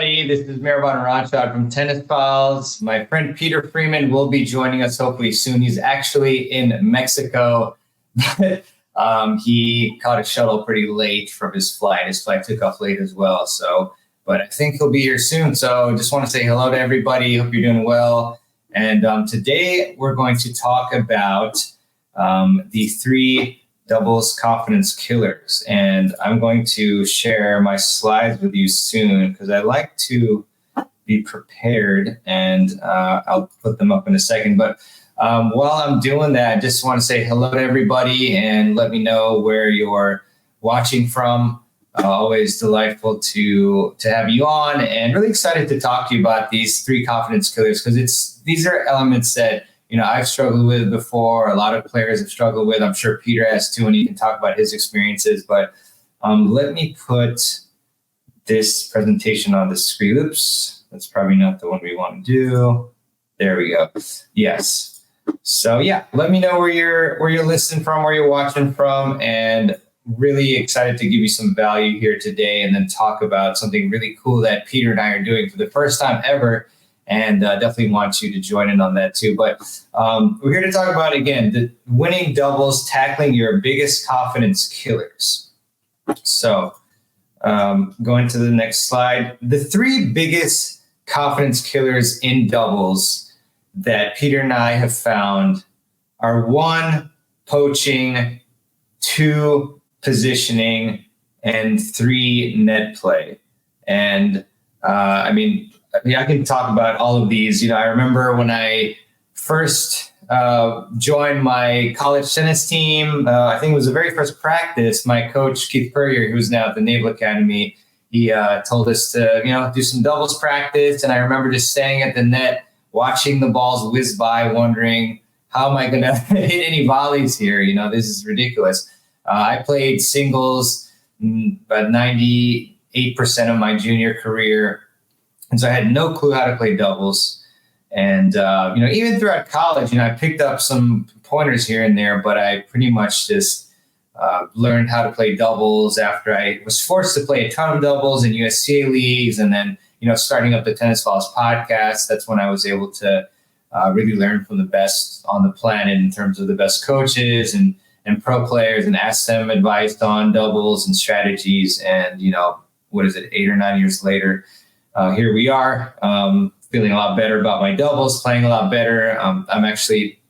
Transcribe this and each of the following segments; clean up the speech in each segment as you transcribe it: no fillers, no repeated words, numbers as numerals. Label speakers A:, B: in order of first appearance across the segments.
A: everybody. This is Mehrban Iranshad from Tennis Files. My friend Peter Freeman will be joining us hopefully soon. He's actually in Mexico. He caught a shuttle pretty late from his flight. His flight took off late as well. But I think he'll be here soon. So just want to say hello to everybody. Hope you're doing well. And today we're going to talk about the 3 doubles confidence killers. And I'm going to share my slides with you soon because I like to be prepared, and I'll put them up in a second. But while I'm doing that, I just want to say hello to everybody and let me know where you're watching from. Always delightful to have you on, and really excited to talk to you about these 3 confidence killers because these are elements that I've struggled with before. A lot of players have struggled with. I'm sure Peter has too, and he can talk about his experiences. But let me put this presentation on the screen. Oops, that's probably not the one we want to do. There we go. Yes. So yeah, let me know where you're listening from, where you're watching from, and really excited to give you some value here today, and then talk about something really cool that Peter and I are doing for the first time ever. And definitely want you to join in on that too. But we're here to talk about, again, the winning doubles, tackling your biggest confidence killers. So going to the next slide. The 3 biggest confidence killers in doubles that Peter and I have found are 1, poaching, 2, positioning, and 3, net play. And I can talk about all of these. I remember when I first joined my college tennis team, I think it was the very first practice, my coach, Keith Purrier, who's now at the Naval Academy, he told us to, do some doubles practice. And I remember just staying at the net, watching the balls whiz by, wondering, how am I going to hit any volleys here? This is ridiculous. I played singles about 98% of my junior career. And so I had no clue how to play doubles. And, even throughout college, I picked up some pointers here and there, but I pretty much just learned how to play doubles after I was forced to play a ton of doubles in USCA leagues. And then, starting up the Tennis Files podcast, that's when I was able to really learn from the best on the planet in terms of the best coaches and pro players, and ask them advice on doubles and strategies. And, 8 or 9 years later, here we are, feeling a lot better about my doubles, playing a lot better. I'm actually,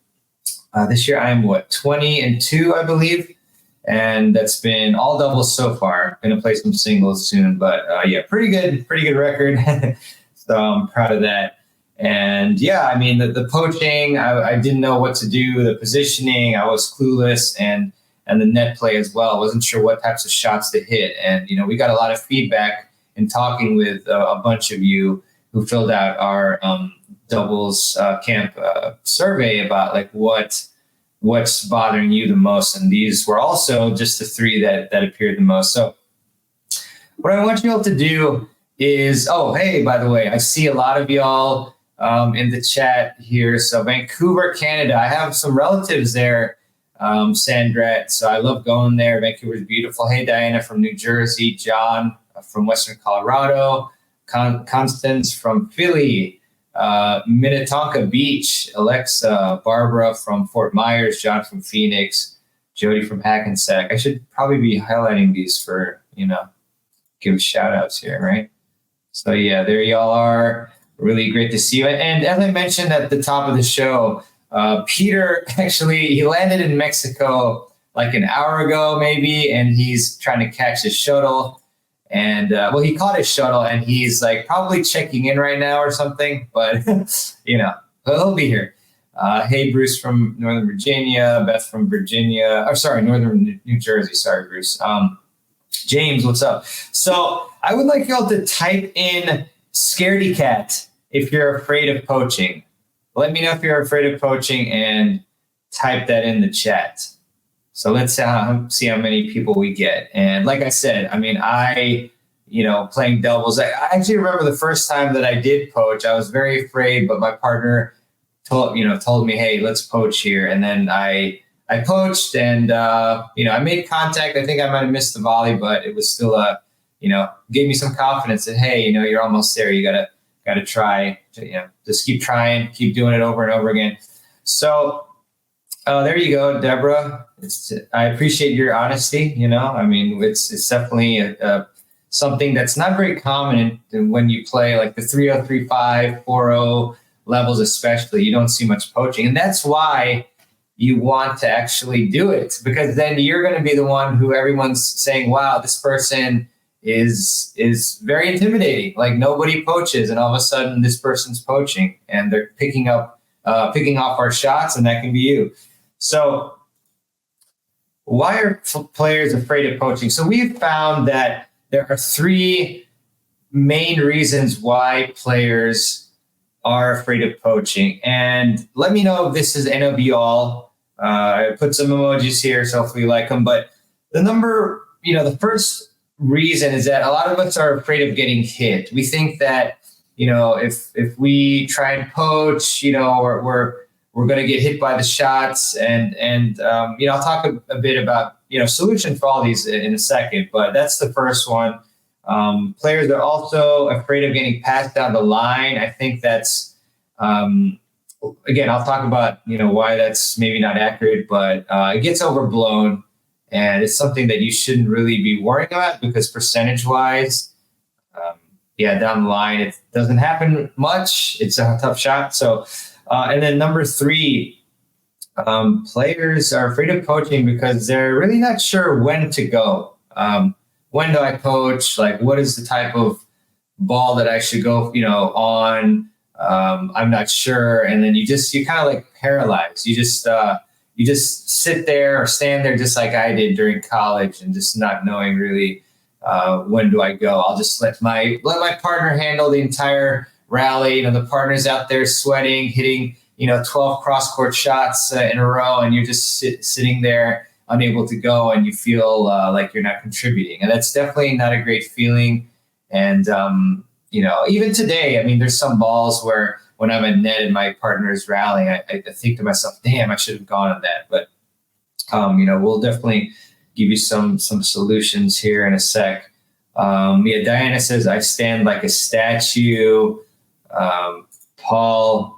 A: this year I'm 20-2, I believe. And that's been all doubles so far. Going to play some singles soon, but pretty good record. So I'm proud of that. And the poaching, I didn't know what to do. The positioning, I was clueless, and the net play as well. I wasn't sure what types of shots to hit. And, we got a lot of feedback in talking with a bunch of you who filled out our doubles camp survey about what's bothering you the most. And these were also just the 3 that appeared the most. So what I want you all to do is, hey, by the way, I see a lot of y'all in the chat here. So Vancouver, Canada, I have some relatives there, Sandra. So I love going there. Vancouver's beautiful. Hey, Diana from New Jersey, John from Western Colorado, Constance from Philly, Minnetonka Beach, Alexa, Barbara from Fort Myers, John from Phoenix, Jody from Hackensack. I should probably be highlighting these for, give shout outs here, right? So yeah, there y'all are. Really great to see you. And as I mentioned at the top of the show, Peter, actually, he landed in Mexico like an hour ago, maybe, and he's trying to catch his shuttle. And he caught his shuttle, and he's probably checking in right now or something. But he'll be here. Hey, Bruce from Northern Virginia, Beth from Northern New Jersey. Sorry, Bruce. James, what's up? So I would like y'all to type in "scaredy cat" if you're afraid of poaching. Let me know if you're afraid of poaching, and type that in the chat. So let's see how many people we get. And like I said, playing doubles, I actually remember the first time that I did poach, I was very afraid, but my partner told me, hey, let's poach here. And then I poached, and, I made contact. I think I might've missed the volley, but it was still a gave me some confidence that, hey, you're almost there. You gotta try, just keep trying, keep doing it over and over again. So there you go, Deborah. I appreciate your honesty. It's definitely something that's not very common when you play like the 3-0, 3-5, 4-0 levels, especially. You don't see much poaching, and that's why you want to actually do it, because then you're going to be the one who everyone's saying, wow, this person is very intimidating. Like, nobody poaches, and all of a sudden this person's poaching, and they're picking off our shots, and that can be you. So why are players afraid of poaching? So we've found that there are 3 main reasons why players are afraid of poaching. And let me know if this is NOB all. I put some emojis here, so hopefully you like them. But the first reason is that a lot of us are afraid of getting hit. We think that, if we try and poach, we're going to get hit by the shots. And I'll talk a bit about, solution for all these in a second, but that's the first one. Players are also afraid of getting passed down the line. I think that's, again, I'll talk about, why that's maybe not accurate, but it gets overblown, and it's something that you shouldn't really be worrying about, because percentage wise, down the line, it doesn't happen much. It's a tough shot. So, and then number 3, players are afraid of poaching because they're really not sure when to go. When do I poach? Like, what is the type of ball that I should go, on? I'm not sure. And then you kind of like paralyzed. You just sit there or stand there just like I did during college, and just not knowing really when do I go. I'll just let my partner handle the entire rally. The partner's out there sweating, hitting 12 cross court shots in a row, and you're just sitting there unable to go, and you feel like you're not contributing. And that's definitely not a great feeling. And even today, there's some balls where when I'm at net and my partner is rallying, I think to myself, damn, I should have gone on that. But we'll definitely give you some solutions here in a sec. Diana says, I stand like a statue. Paul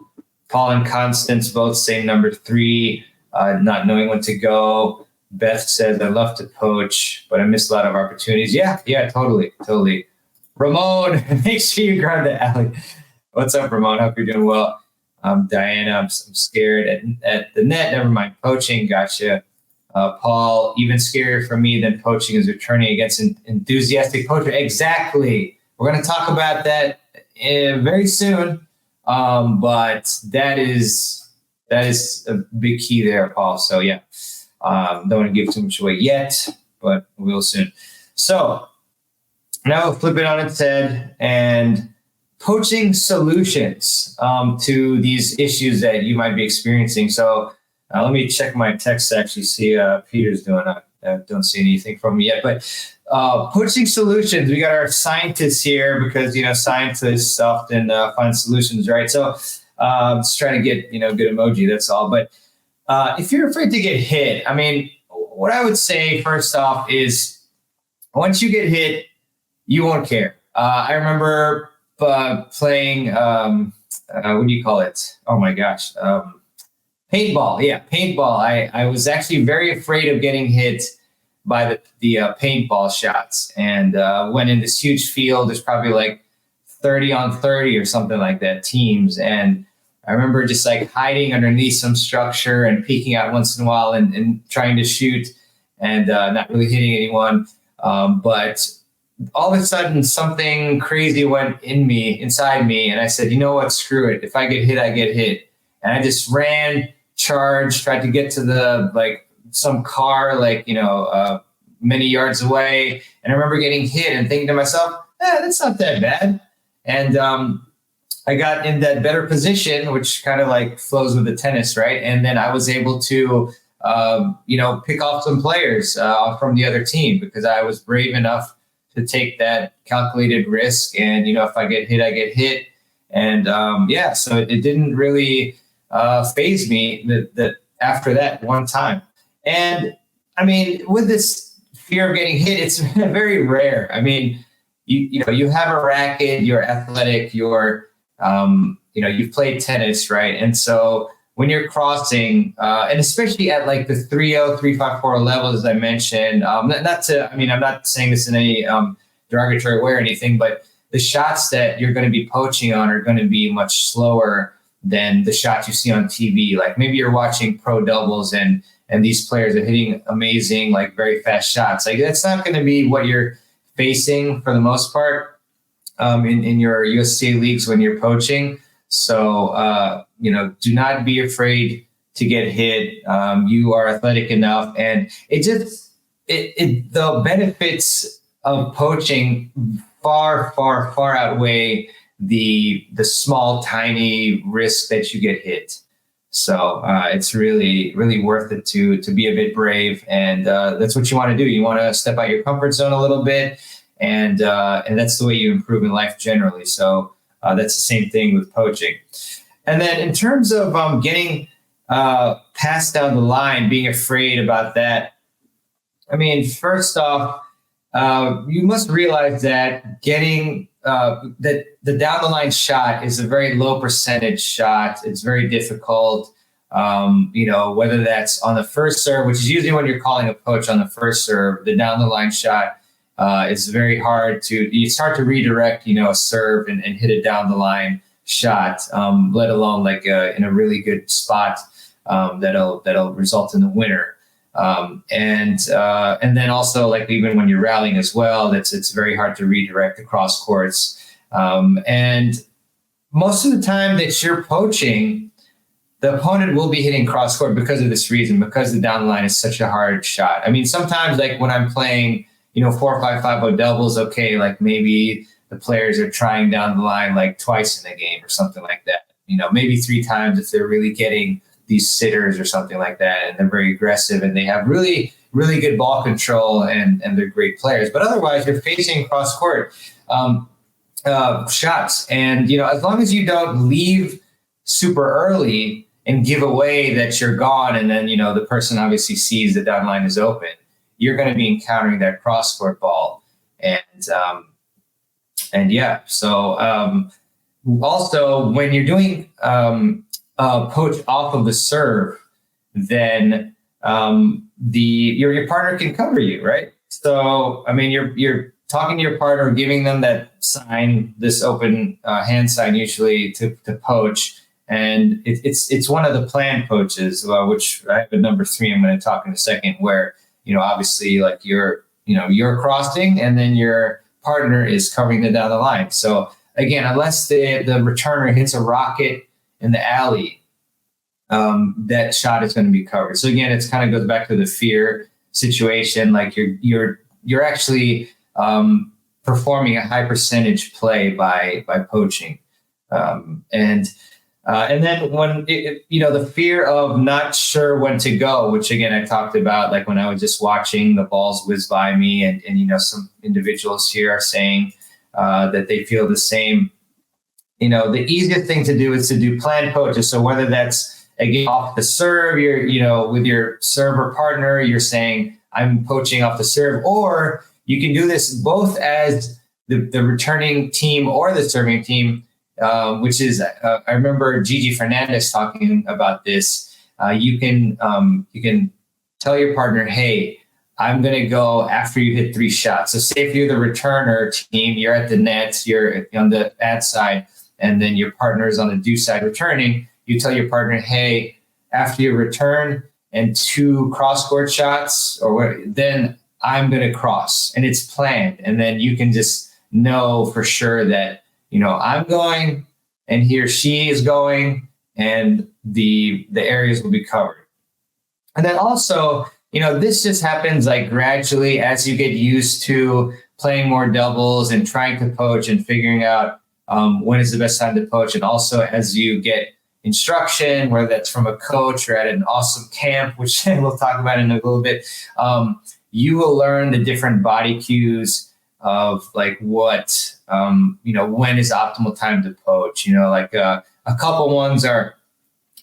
A: and Constance both say number 3, not knowing when to go. Beth says, I love to poach, but I miss a lot of opportunities. Yeah, totally. Ramon, make sure you grab the alley. What's up, Ramon? Hope you're doing well. Diana, I'm scared at the net. Never mind poaching. Gotcha. Paul, even scarier for me than poaching is returning against an enthusiastic poacher. Exactly. We're going to talk about that very soon. But that is a big key there, Paul. So yeah, don't want to give too much away yet, but we will soon. So now we'll flip it on its head and poaching solutions to these issues that you might be experiencing. So let me check my text to actually see Peter's doing. I don't see anything from me yet, but poaching solutions. We got our scientists here because scientists often find solutions, right? So just trying to get good emoji. That's all. But if you're afraid to get hit, what I would say first off is once you get hit, you won't care. I remember playing, what do you call it? Oh my gosh. Paintball. Yeah, paintball. I was actually very afraid of getting hit by the paintball shots, and went in this huge field. There's probably like 30 on 30 or something like that teams. And I remember just like hiding underneath some structure and peeking out once in a while and trying to shoot and not really hitting anyone. But all of a sudden something crazy went inside me. And I said, you know what, screw it. If I get hit, I get hit. And I just ran, charged, tried to get to some car, many yards away. And I remember getting hit and thinking to myself, that's not that bad. And I got in that better position, which kind of like flows with the tennis, right? And then I was able to, pick off some players from the other team because I was brave enough to take that calculated risk. And, if I get hit, I get hit. And so it didn't really faze me that after that one time. And with this fear of getting hit, it's very rare. you have a racket, you're athletic, you've played tennis, right? And so when you're crossing, and especially at like the 3-0, 3-5-4 levels, as I mentioned, I'm not saying this in any derogatory way or anything, but the shots that you're going to be poaching on are going to be much slower than the shots you see on TV. Like maybe you're watching pro doubles and these players are hitting amazing, like very fast shots. Like that's not going to be what you're facing for the most part in your USTA leagues when you're poaching. So, do not be afraid to get hit. You are athletic enough, and the benefits of poaching far, far, far outweigh the small, tiny risk that you get hit. So it's really, really worth it to be a bit brave, and that's what you want to do. You want to step out your comfort zone a little bit, and that's the way you improve in life generally. So that's the same thing with poaching. And then in terms of getting passed down the line, being afraid about that, I mean, first off, you must realize that getting that the down the line shot is a very low percentage shot. It's very difficult. Whether that's on the first serve, which is usually when you're calling a poach on the first serve, the down the line shot is very hard it's hard to redirect, a serve and hit a down the line shot, let alone like in a really good spot that'll result in the winner. And then also like even when you're rallying as well, it's very hard to redirect across courts. And most of the time that you're poaching, the opponent will be hitting cross court because of this reason, because the down the line is such a hard shot. I mean, sometimes like when I'm playing, 4-5-5-0 doubles, okay, like maybe the players are trying down the line like twice in a game or something like that. Maybe 3 times if they're really getting these sitters or something like that, and they're very aggressive and they have really, really good ball control and they're great players. But otherwise, you're facing cross court shots, and as long as you don't leave super early and give away that you're gone, and then the person obviously sees the down line is open, you're going to be encountering that cross court ball, and yeah. So also when you're doing poach off of the serve, then your partner can cover you, right? So I mean, you're talking to your partner, giving them that sign, this open hand sign, usually to poach, and it's one of the planned poaches, which I have a number 3. I'm going to talk in a second, where obviously like you're crossing, and then your partner is covering the down the line. So again, unless the returner hits a rocket in the alley, that shot is going to be covered. So again, it's kind of goes back to the fear situation. Like you're actually performing a high percentage play by poaching, and then when the fear of not sure when to go, which again I talked about, like when I was just watching the balls whiz by me, and some individuals here are saying that they feel the same. The easiest thing to do is to do planned poaches. So whether that's again off the serve, you're with your server partner, you're saying I'm poaching off the serve, or you can do this both as the returning team or the serving team, which is I remember Gigi Fernandez talking about this. You can tell your partner, hey, I'm going to go after you hit 3 shots. So say if you're the returner team, you're at the net, you're on the ad side, and then your partner is on the do side returning, you tell your partner, hey, after you return and 2 cross-court shots, then I'm going to cross. And it's planned. And then you can just know for sure that, I'm going and he or she is going, and the areas will be covered. And then also, this just happens like gradually as you get used to playing more doubles and trying to poach and figuring out when is the best time to poach. And also as you get instruction, whether that's from a coach or at an awesome camp, which we'll talk about in a little bit, you will learn the different body cues of like what, when is optimal time to poach. Like a couple ones are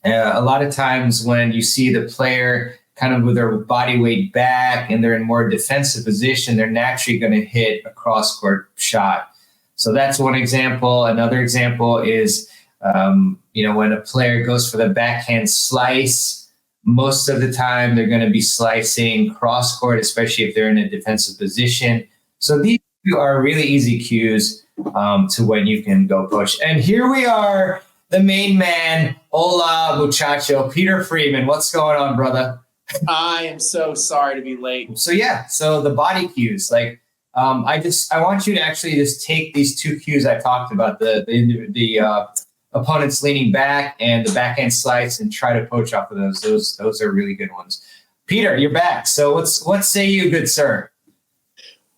A: a lot of times when you see the player kind of with their body weight back and they're in more defensive position, they're naturally going to hit a cross-court shot. So that's one example. Another example is, when a player goes for the backhand slice, most of the time they're going to be slicing cross-court, especially if they're in a defensive position. So these two are really easy cues to when you can go push. And here we are, the main man, hola muchacho, Peter Freeman. What's going on, brother?
B: I am so sorry to be late.
A: So the body cues, I want you to actually just take these two cues I talked about, the opponents leaning back and the backhand slice, and try to poach off of those. Those are really good ones. Peter, you're back. So what say you, good sir?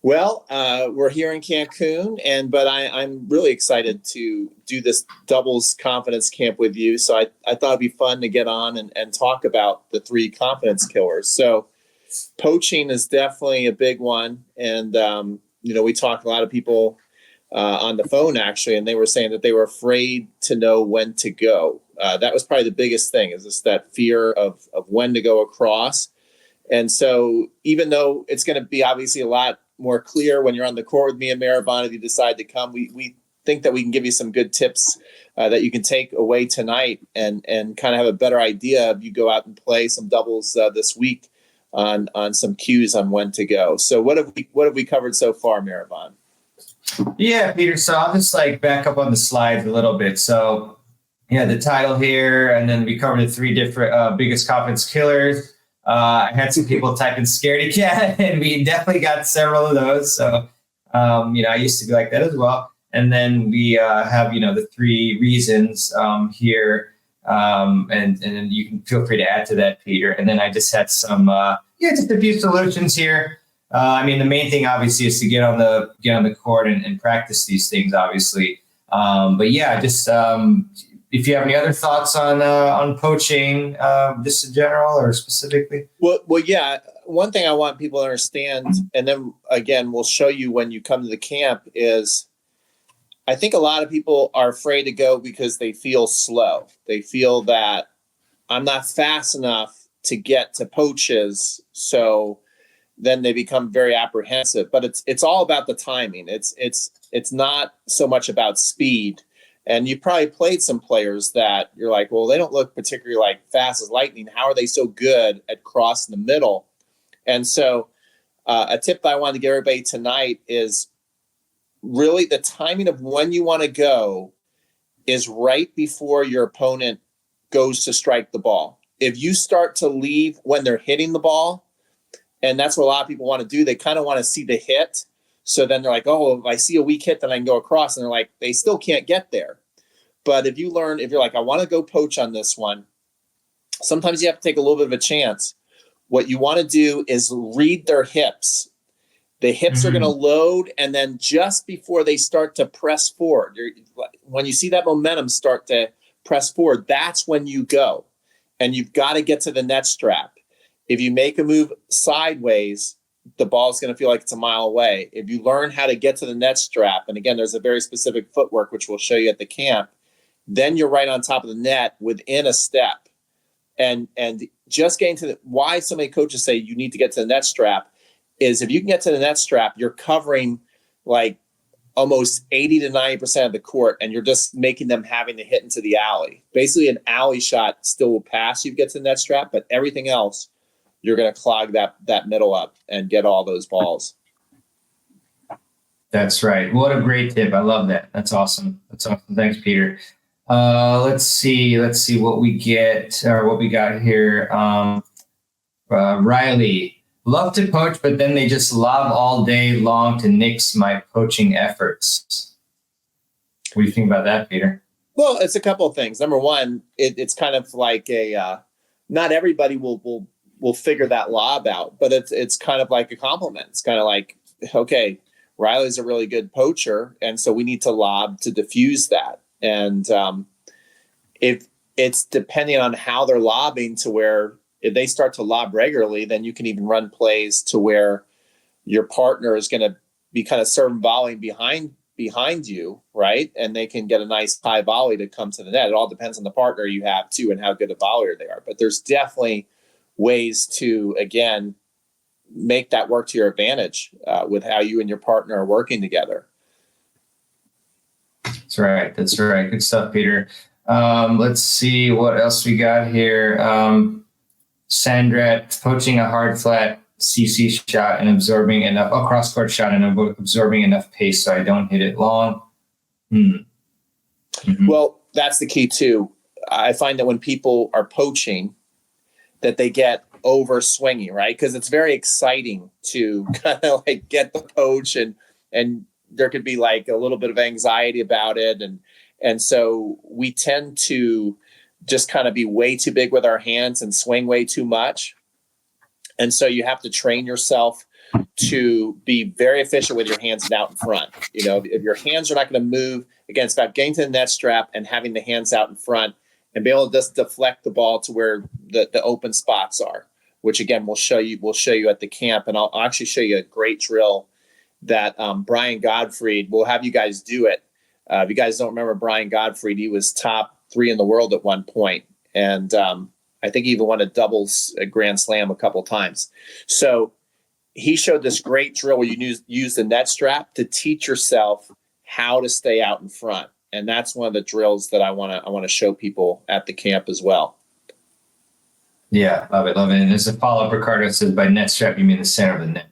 B: Well, we're here in Cancun, but I'm really excited to do this doubles confidence camp with you. So I thought it'd be fun to get on and talk about the 3 confidence killers. So poaching is definitely a big one. And, we talked to a lot of people on the phone, actually, and they were saying that they were afraid to know when to go. That was probably the biggest thing, is just that fear of when to go across. And so even though it's going to be obviously a lot more clear when you're on the court with me and Mehrban, if you decide to come, we think that we can give you some good tips that you can take away tonight and kind of have a better idea if you go out and play some doubles this week on some cues on when to go. So what have we covered so far, Mehrban?
A: Yeah, Peter. So I'll just back up on the slides a little bit. So the title here, and then we covered the 3 different biggest confidence killers. I had some people type in scaredy cat, and we definitely got several of those. So, I used to be like that as well. And then we have, the 3 reasons here. And then you can feel free to add to that, Peter. And then I just had some, just a few solutions here. The main thing obviously is to get on the court and practice these things, obviously. If you have any other thoughts on poaching, just in general or specifically?
B: Well, yeah. One thing I want people to understand, and then again, we'll show you when you come to the camp, is I think a lot of people are afraid to go because they feel slow. They feel that I'm not fast enough to get to poaches, so then they become very apprehensive. But it's all about the timing. It's not so much about speed. And you probably played some players that you're like, well, they don't look particularly fast as lightning. How are they so good at crossing the middle? And so a tip that I wanted to give everybody tonight is really the timing of when you want to go is right before your opponent goes to strike the ball. If you start to leave when they're hitting the ball, and that's what a lot of people want to do, they kind of want to see the hit. So then they're like, oh, if I see a weak hit, then I can go across. And they're like, they still can't get there. But if you're like, I want to go poach on this one, sometimes you have to take a little bit of a chance. What you want to do is read their hips. The hips are going to load. And then just before they start to press forward, when you see that momentum start to press forward, that's when you go. And you've got to get to the net strap. If you make a move sideways, the ball is going to feel like it's a mile away. If you learn how to get to the net strap, and again, there's a very specific footwork, which we'll show you at the camp, then you're right on top of the net within a step. And just getting to why so many coaches say you need to get to the net strap is if you can get to the net strap, you're covering almost 80 to 90% of the court, and you're just making them having to hit into the alley. Basically, an alley shot still will pass you to get to the net strap, but everything else, you're going to clog that middle up and get all those balls.
A: That's right. What a great tip. I love that. That's awesome. Thanks, Peter. Let's see what we get or what we got here. Riley, love to poach, but then they just lob all day long to nix my poaching efforts. What do you think about that, Peter?
B: Well, it's a couple of things. Number one, it's kind of like not everybody will figure that lob out, but it's kind of like a compliment. It's kind of like, okay, Riley's a really good poacher, and so we need to lob to diffuse that. And if it's depending on how they're lobbing, to where if they start to lob regularly, then you can even run plays to where your partner is going to be kind of serving volleying behind you, right? And they can get a nice high volley to come to the net. It all depends on the partner you have too and how good a volleyer they are. But there's definitely ways to, again, make that work to your advantage with how you and your partner are working together.
A: That's right. That's right. Good stuff, Peter. Let's see what else we got here. Sandra, poaching a hard flat CC shot and absorbing enough, cross court shot and absorbing enough pace so I don't hit it long. Mm-hmm.
B: Well, that's the key too. I find that when people are poaching, that they get over swinging, right? Because it's very exciting to kind of like get the poach, and there could be like a little bit of anxiety about it, and so we tend to just kind of be way too big with our hands and swing way too much. And so you have to train yourself to be very efficient with your hands and out in front. You know, if your hands are not going to move, again, it's about getting to the net strap and having the hands out in front and be able to just deflect the ball to where the open spots are, which again, we'll show you at the camp. And I'll actually show you a great drill that Brian Gottfried, we'll have you guys do it. If you guys don't remember Brian Gottfried, he was top 3 in the world at one point. And I think he even won a doubles Grand Slam a couple times. So he showed this great drill where you use the net strap to teach yourself how to stay out in front. And that's one of the drills that I want to show people at the camp as well.
A: Yeah, love it. And there's a follow-up. Ricardo says, by net strap, you mean the center of the net?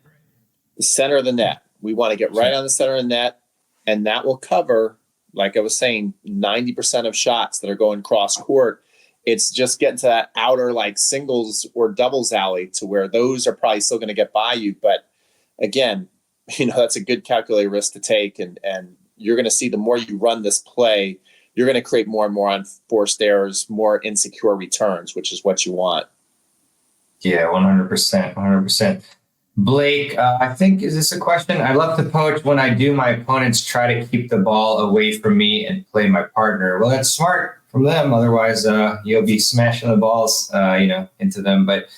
B: The center of the net. We want to get right on the center of the net, and that will cover, like I was saying, 90% of shots that are going cross court. It's just getting to that outer like singles or doubles alley to where those are probably still going to get by you. But again, that's a good calculated risk to take. And you're going to see the more you run this play, you're going to create more and more unforced errors, more insecure returns, which is what you want.
A: Yeah, 100%. 100%. Blake, I think, is this a question? I love to poach when I do. My opponents try to keep the ball away from me and play my partner. Well, that's smart from them. Otherwise, you'll be smashing the balls, into them. But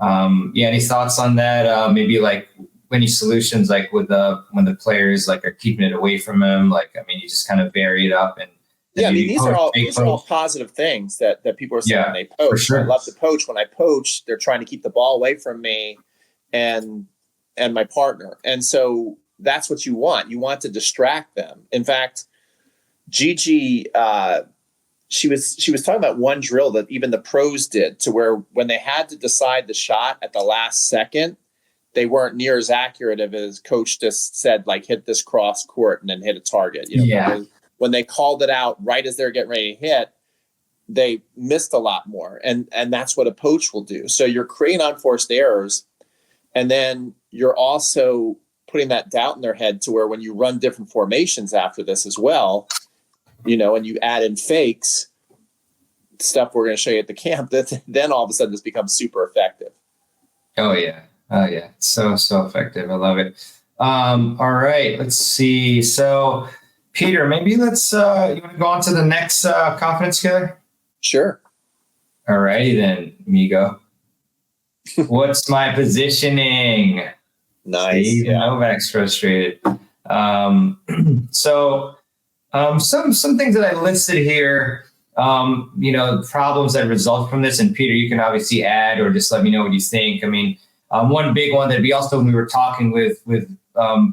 A: any thoughts on that? Maybe like any solutions, like when the players like are keeping it away from them. You just kind of vary it up and.
B: These are all positive things that people are saying when they poach.
A: For sure.
B: I love to poach. When I poach, they're trying to keep the ball away from me and my partner. And so that's what you want. You want to distract them. In fact, Gigi, she was talking about one drill that even the pros did, to where when they had to decide the shot at the last second, they weren't near as accurate as coach just said, like, hit this cross court and then hit a target. When they called it out right as they're getting ready to hit, they missed a lot more. And that's what a poach will do. So you're creating unforced errors. And then you're also putting that doubt in their head to where when you run different formations after this as well, and you add in fakes, stuff we're going to show you at the camp, then all of a sudden this becomes super effective.
A: Oh, yeah. So effective. I love it. All right. Let's see. So, Peter, maybe let's, you want to go on to the next confidence killer?
B: Sure.
A: All righty then, amigo. What's my positioning?
B: Nice.
A: Steve Novak's frustrated. So some things that I listed here, problems that result from this. And Peter, you can obviously add or just let me know what you think. One big one that'd be also when we were talking with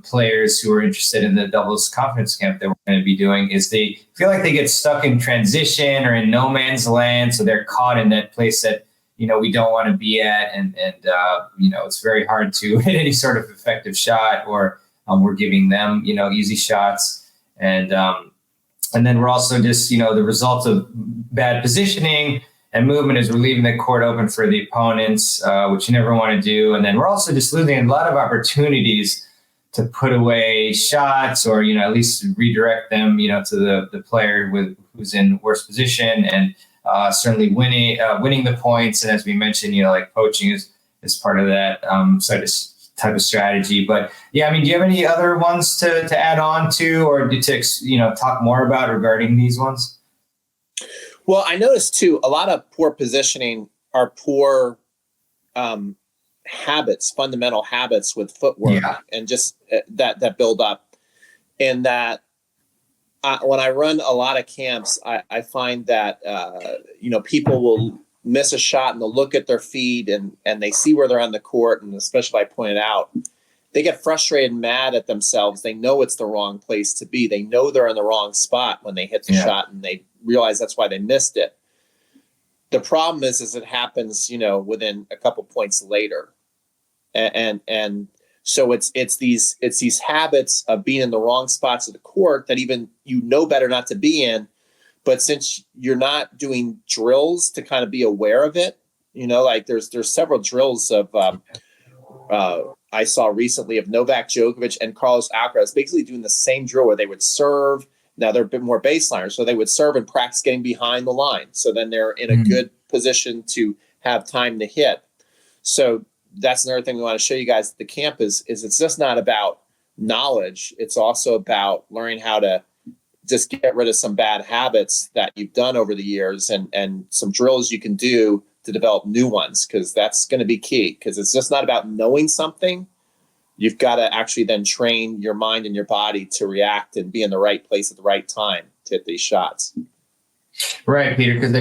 A: players who are interested in the doubles confidence camp that we're going to be doing is they feel like they get stuck in transition or in no man's land. So they're caught in that place that, we don't want to be at. And it's very hard to hit any sort of effective shot, or we're giving them, easy shots. And then we're also just, the results of bad positioning and movement is we're leaving the court open for the opponents, which you never want to do. And then we're also just losing a lot of opportunities to put away shots or, at least redirect them, to the player who's in worse position, and certainly winning the points. And as we mentioned, like poaching is part of that type of strategy. But do you have any other ones to add on to, or to talk more about regarding these ones?
B: Well, I noticed too, a lot of poor positioning are poor habits, fundamental habits with footwork, and just that build up. And that when I run a lot of camps, I find that people will miss a shot and they'll look at their feet and they see where they're on the court. And especially if I pointed out, they get frustrated and mad at themselves. They know it's the wrong place to be. They know they're in the wrong spot when they hit the shot, and they realize that's why they missed it. The problem is it happens, within a couple points later. And so it's these habits of being in the wrong spots of the court that even better not to be in. But since you're not doing drills to kind of be aware of it, like there's several drills of I saw recently of Novak Djokovic and Carlos Alcaraz basically doing the same drill where they would serve. Now they're a bit more baseliners, so they would serve and practice getting behind the line. So then they're in a good position to have time to hit. So that's another thing we want to show you guys at the camp is it's just not about knowledge. It's also about learning how to just get rid of some bad habits that you've done over the years and some drills you can do to develop new ones, because that's going to be key, because it's just not about knowing something. You've got to actually then train your mind and your body to react and be in the right place at the right time to hit these shots.
A: Right, Peter, because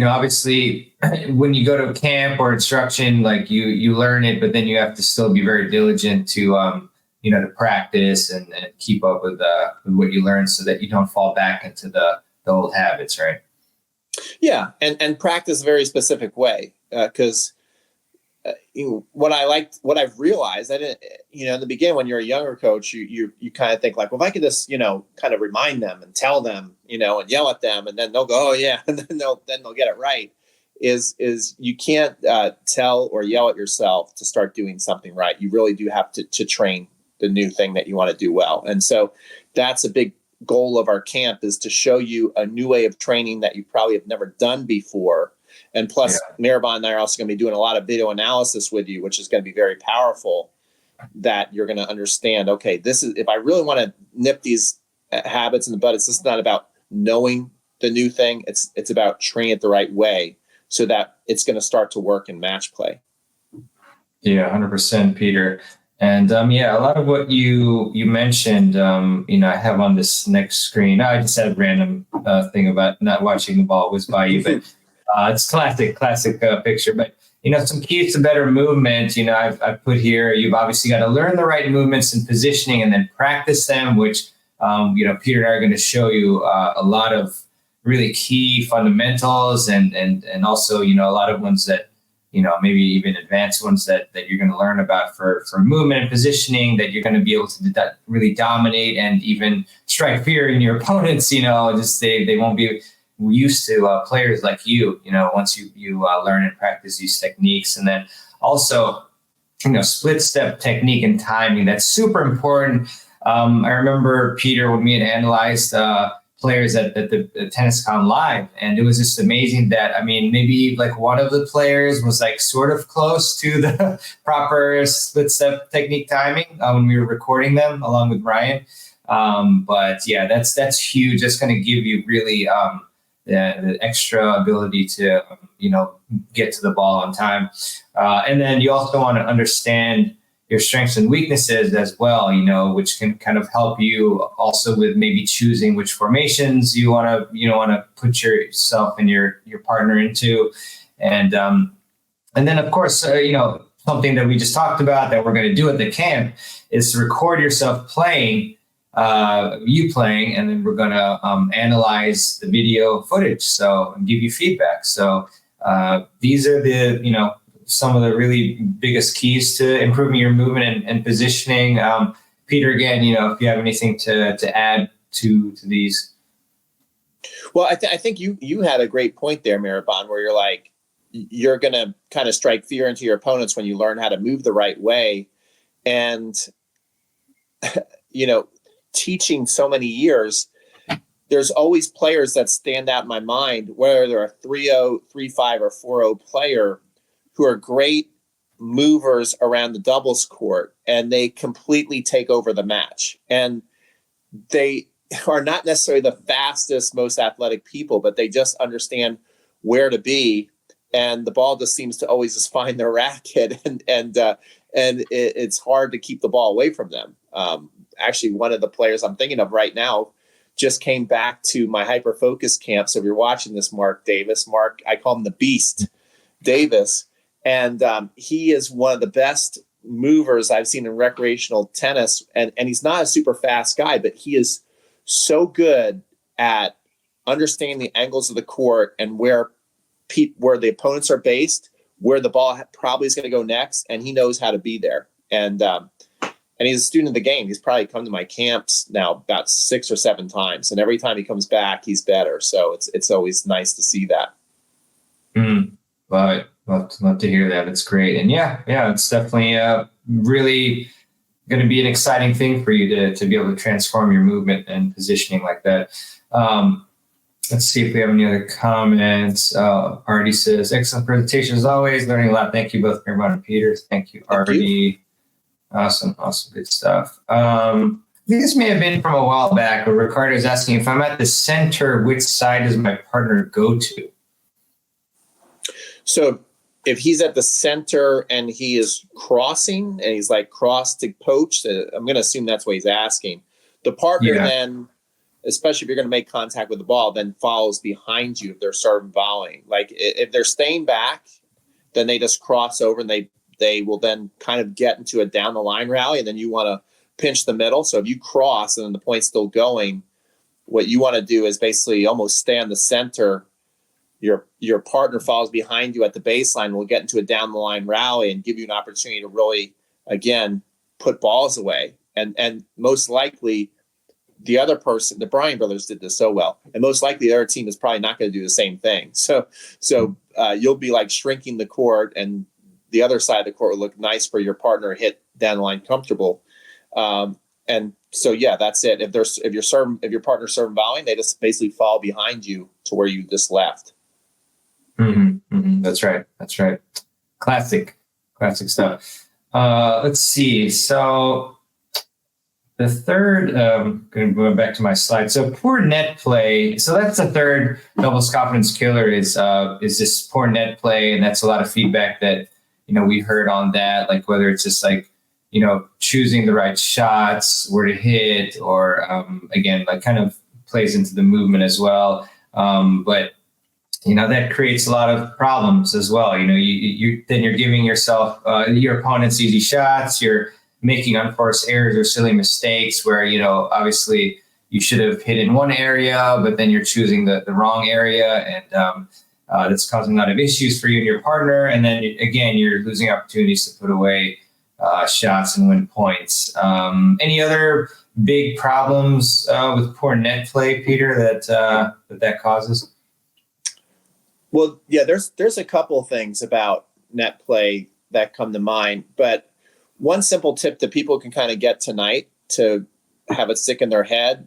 A: obviously when you go to a camp or instruction, like you learn it, but then you have to still be very diligent to to practice and keep up with what you learn so that you don't fall back into the old habits, right?
B: Yeah, and practice a very specific way, because what I've realized, I didn't, in the beginning when you're a younger coach, you kind of think like, well, if I could just kind of remind them and tell them, and yell at them, and then they'll go, oh yeah, and then they'll get it right. Is you can't tell or yell at yourself to start doing something right. You really do have to train the new thing that you want to do well, and so that's a big goal of our camp, is to show you a new way of training that you probably have never done before. And plus, Mehrban and I are also going to be doing a lot of video analysis with you, which is going to be very powerful, that you're going to understand, okay, this is, if I really want to nip these habits in the bud, it's just not about knowing the new thing. It's about training it the right way so that it's going to start to work in match play.
A: Yeah, 100%, Peter. And a lot of what you mentioned, I have on this next screen. I just had a random thing about not watching the ball whiz by you, but it's classic picture. But some keys to better movement. I've put here. You've obviously got to learn the right movements and positioning, and then practice them. Which Peter and I are going to show you a lot of really key fundamentals, and also a lot of ones that. Maybe even advanced ones that you're going to learn about for movement and positioning, that you're going to be able to really dominate and even strike fear in your opponents. Just they won't be used to players like you. Once you learn and practice these techniques, and then also split step technique and timing. That's super important. I remember, Peter, when we had analyzed players at the Tennis Con Live, and it was just amazing that maybe like one of the players was like sort of close to the proper split step technique timing when we were recording them along with Ryan. But yeah, that's huge. That's going to give you really the extra ability to get to the ball on time, and then you also want to understand your strengths and weaknesses as well, which can kind of help you also with maybe choosing which formations you want to put yourself and your partner into. And then of course, something that we just talked about that we're going to do at the camp is to record yourself playing, and then we're going to analyze the video footage. So, and give you feedback. So these are the, some of the really biggest keys to improving your movement and positioning. Peter, again, if you have anything to add to these.
B: Well, I think you had a great point there, Mehrban, where you're like, you're going to kind of strike fear into your opponents when you learn how to move the right way. And, teaching so many years, there's always players that stand out in my mind, whether they're a 3-0, 3-5, or 4-0 player, who are great movers around the doubles court, and they completely take over the match. And they are not necessarily the fastest, most athletic people, but they just understand where to be. And the ball just seems to always just find their racket, and it's hard to keep the ball away from them. Actually, one of the players I'm thinking of right now just came back to my hyper focus camp. So if you're watching this, Mark, I call him the Beast Davis. And he is one of the best movers I've seen in recreational tennis. And he's not a super fast guy, but he is so good at understanding the angles of the court and where the opponents are based, where the ball probably is going to go next. And he knows how to be there. And he's a student of the game. He's probably come to my camps now about 6 or 7 times. And every time he comes back, he's better. So it's always nice to see that.
A: Love it. Love to hear that. It's great. And yeah, it's definitely really going to be an exciting thing for you to be able to transform your movement and positioning like that. Let's see if we have any other comments. Artie says, excellent presentation as always. Learning a lot. Thank you both, Mehrban and Peter. Thank you, Artie. Awesome. Good stuff. This may have been from a while back, but Ricardo is asking, if I'm at the center, which side does my partner go to?
B: So if he's at the center and he is crossing and he's like cross to poach, I'm going to assume that's what he's asking. The partner then, especially if you're going to make contact with the ball, then follows behind you if they're serving volleying. Like if they're staying back, then they just cross over and they will then kind of get into a down the line rally, and then you want to pinch the middle. So if you cross and then the point's still going, what you want to do is basically almost stay on the center. Your partner follows behind you at the baseline, will get into a down the line rally and give you an opportunity to really, again, put balls away. And most likely the other person, the Bryan brothers did this so well, and most likely the other team is probably not going to do the same thing. So you'll be like shrinking the court, and the other side of the court will look nice for your partner hit down the line comfortable. And so, that's it. If your partner's serving volleying, they just basically fall behind you to where you just left.
A: That's right. Classic stuff. Let's see. So the third, going to go back to my slide. So poor net play. So that's the third doubles confidence killer is this poor net play. And that's a lot of feedback that, we heard on that, like whether it's just like, choosing the right shots, where to hit, or again, like kind of plays into the movement as well. But that creates a lot of problems as well. You're giving yourself, your opponents easy shots. You're making unforced errors or silly mistakes where, obviously you should have hit in one area, but then you're choosing the wrong area. And that's causing a lot of issues for you and your partner. And then again, you're losing opportunities to put away shots and win points. Any other big problems with poor net play, Peter, that causes?
B: Well, yeah, there's a couple of things about net play that come to mind, but one simple tip that people can kind of get tonight to have it stick in their head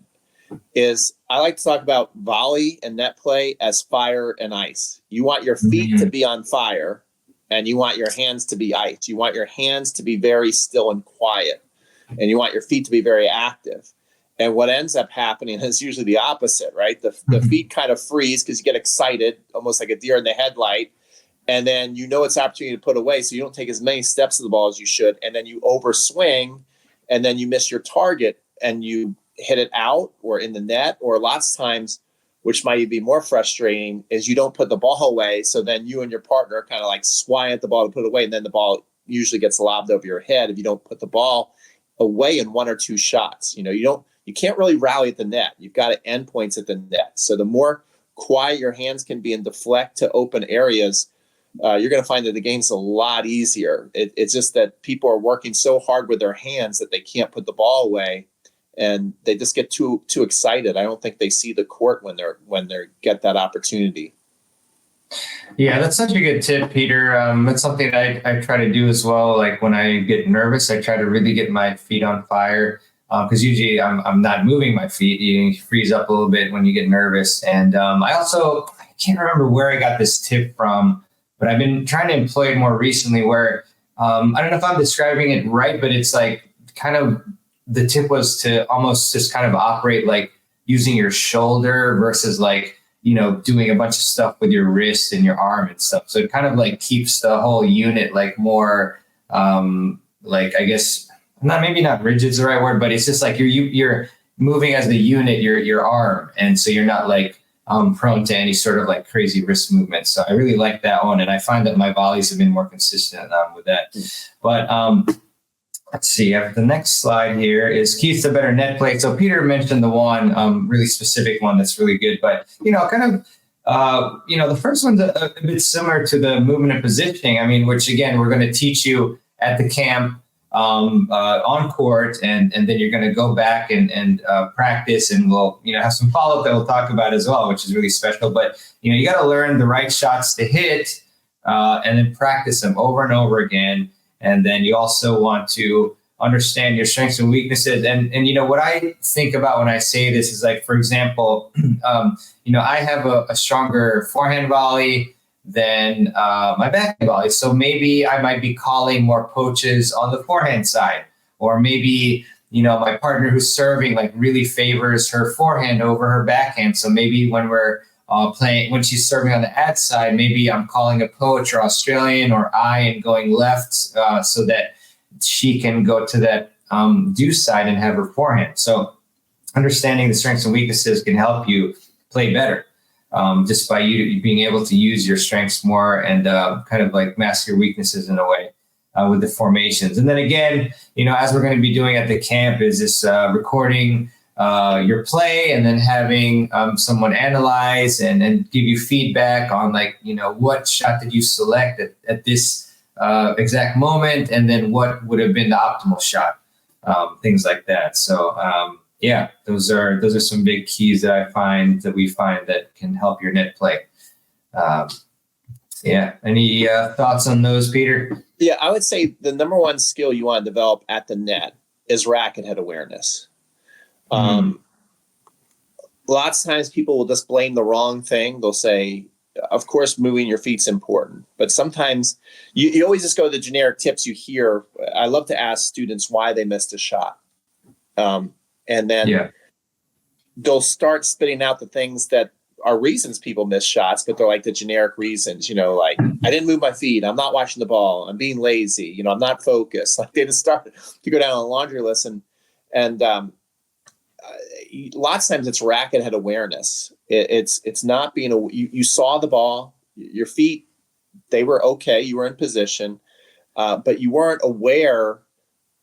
B: is I like to talk about volley and net play as fire and ice. You want your feet to be on fire, and you want your hands to be ice. You want your hands to be very still and quiet, and you want your feet to be very active. And what ends up happening is usually the opposite, right? The feet kind of freeze because you get excited, almost like a deer in the headlight. And then it's an opportunity to put away, so you don't take as many steps to the ball as you should. And then you overswing, and then you miss your target, and you hit it out or in the net. Or lots of times, which might be more frustrating, is you don't put the ball away. So then you and your partner kind of like swing at the ball to put it away, and then the ball usually gets lobbed over your head if you don't put the ball away in 1 or 2 shots. You can't really rally at the net. You've got to end points at the net. So the more quiet your hands can be and deflect to open areas, you're going to find that the game's a lot easier. It's just that people are working so hard with their hands that they can't put the ball away, and they just get too excited. I don't think they see the court when they get that opportunity.
A: Yeah, that's such a good tip, Peter. That's something that I try to do as well. Like when I get nervous, I try to really get my feet on fire. Because usually I'm not moving my feet. You freeze up a little bit when you get nervous. And I can't remember where I got this tip from, but I've been trying to employ it more recently where I don't know if I'm describing it right, but it's like kind of the tip was to almost just kind of operate like using your shoulder versus like, doing a bunch of stuff with your wrist and your arm and stuff. So it kind of like keeps the whole unit like more like, I guess, maybe not rigid is the right word, but it's just like you're moving as a unit, your arm. And so you're not like prone to any sort of like crazy wrist movements. So I really like that one. And I find that my volleys have been more consistent with that. But let's see, the next slide here is keys to better net play. So Peter mentioned the one really specific one that's really good, but, the first one's a bit similar to the movement and positioning. I mean, which again, we're going to teach you at the camp on court, and then you're going to go back and practice, and we'll, have some follow-up that we'll talk about as well, which is really special. But, you got to learn the right shots to hit and then practice them over and over again. And then you also want to understand your strengths and weaknesses. And what I think about when I say this is like, for example, I have a stronger forehand volley than my backhand volley. So maybe I might be calling more poaches on the forehand side, or maybe, my partner who's serving like really favors her forehand over her backhand. So maybe when we're when she's serving on the ad side, maybe I'm calling a poach or Australian or I and going left so that she can go to that deuce side and have her forehand. So understanding the strengths and weaknesses can help you play better just by you being able to use your strengths more and kind of like mask your weaknesses in a way with the formations. And then again, as we're going to be doing at the camp is this recording your play and then having someone analyze and give you feedback on like, what shot did you select at this exact moment, and then what would have been the optimal shot, things like that. So those are some big keys that we find that can help your net play. Any thoughts on those, Peter?
B: Yeah, I would say the number one skill you want to develop at the net is racket head awareness. Lots of times people will just blame the wrong thing. They'll say, of course, moving your feet's important, but sometimes you always just go to the generic tips you hear. I love to ask students why they missed a shot. And then they'll start spitting out the things that are reasons people miss shots, but they're like the generic reasons, like I didn't move my feet. I'm not watching the ball. I'm being lazy. I'm not focused. Like they just start to go down a laundry list and lots of times it's racket head awareness. It's not being you saw the ball, your feet, they were okay. You were in position, but you weren't aware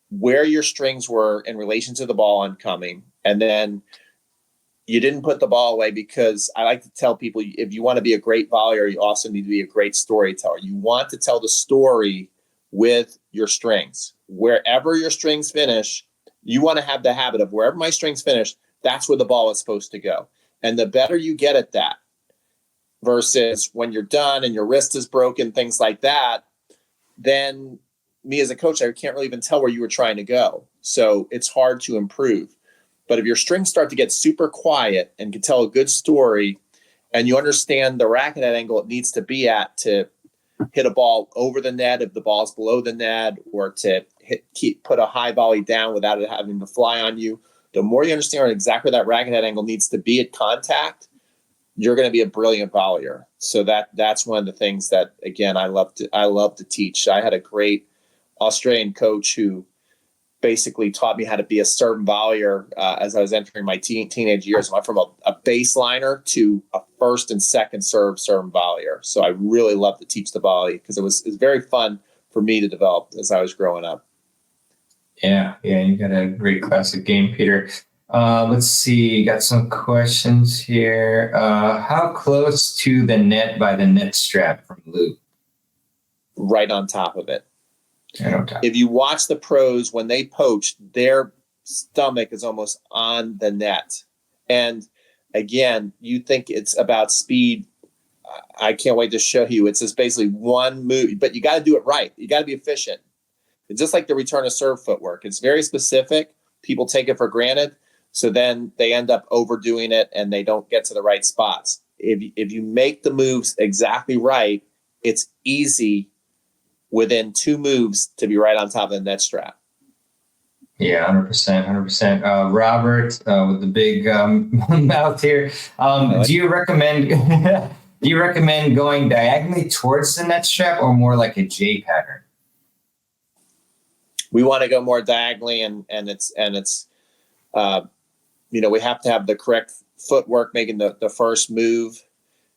B: where your strings were in relation to the ball oncoming. And then you didn't put the ball away, because I like to tell people, if you want to be a great volleyer, you also need to be a great storyteller. You want to tell the story with your strings. Wherever your strings finish, you want to have the habit of wherever my strings finish, that's where the ball is supposed to go. And the better you get at that, versus when you're done and your wrist is broken, things like that, then me as a coach, I can't really even tell where you were trying to go. So it's hard to improve. But if your strings start to get super quiet and can tell a good story, and you understand the racket head angle it needs to be at to hit a ball over the net if the ball's below the net, or to put a high volley down without it having to fly on you, the more you understand exactly where that racket head angle needs to be at contact, you're going to be a brilliant volleyer. So that's one of the things that, again, I love to teach. I had a great Australian coach who basically taught me how to be a serve volleyer as I was entering my teenage years. I went from a baseliner to a first and second serve volleyer. So I really love to teach the volley, because it was very fun for me to develop as I was growing up.
A: Yeah, you got a great classic game, Peter. Let's see, got some questions here. How close to the net by the net strap from Lou?
B: Right on top of it.
A: Okay.
B: If you watch the pros, when they poach, their stomach is almost on the net. And again, you think it's about speed. I can't wait to show you. It's just basically one move, but you got to do it right. You got to be efficient. It's just like the return to serve footwork. It's very specific. People take it for granted. So then they end up overdoing it and they don't get to the right spots. If you make the moves exactly right, it's easy within two moves to be right on top of the net strap.
A: Yeah, 100%. Robert, with the big mouth here. Do you recommend going diagonally towards the net strap or more like a J pattern?
B: We want to go more diagonally, and it's we have to have the correct footwork making the first move.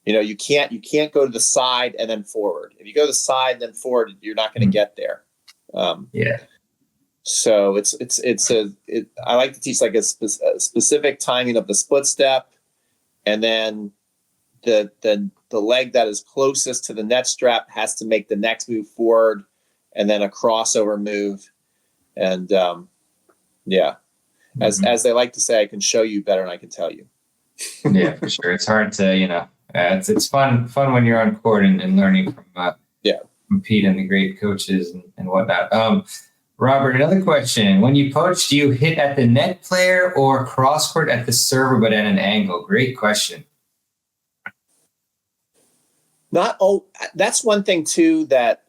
B: You can't go to the side and then forward. If you go to the side and then forward, you're not going to get there.
A: Yeah.
B: So I like to teach like a specific timing of the split step, and then the leg that is closest to the net strap has to make the next move forward, and then a crossover move. And as they like to say, I can show you better than I can tell you.
A: Yeah, for sure. It's hard to, it's fun when you're on court and learning from Pete and the great coaches and whatnot. Robert, another question. When you poach, do you hit at the net player or cross court at the server, but at an angle? Great question.
B: That's one thing too that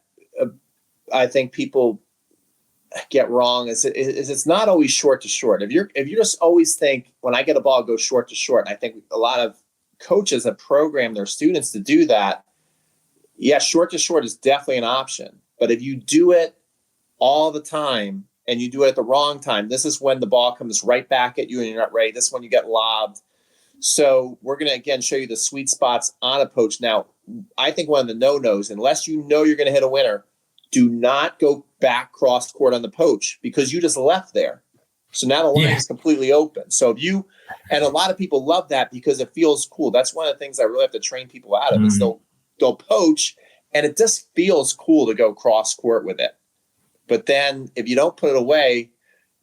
B: I think people get wrong is it's not always short to short. If you just always think when I get a ball, go short to short, and I think a lot of coaches have programmed their students to do that. Yeah, short to short is definitely an option, but if you do it all the time and you do it at the wrong time, this is when the ball comes right back at you and you're not ready. This is when you get lobbed. So we're going to again show you the sweet spots on a poach. Now, I think one of the no-nos, unless you know you're going to hit a winner, do not go back cross court on the poach because you just left there. So now the line is completely open. So and a lot of people love that because it feels cool. That's one of the things I really have to train people out of is they'll poach and it just feels cool to go cross court with it. But then if you don't put it away,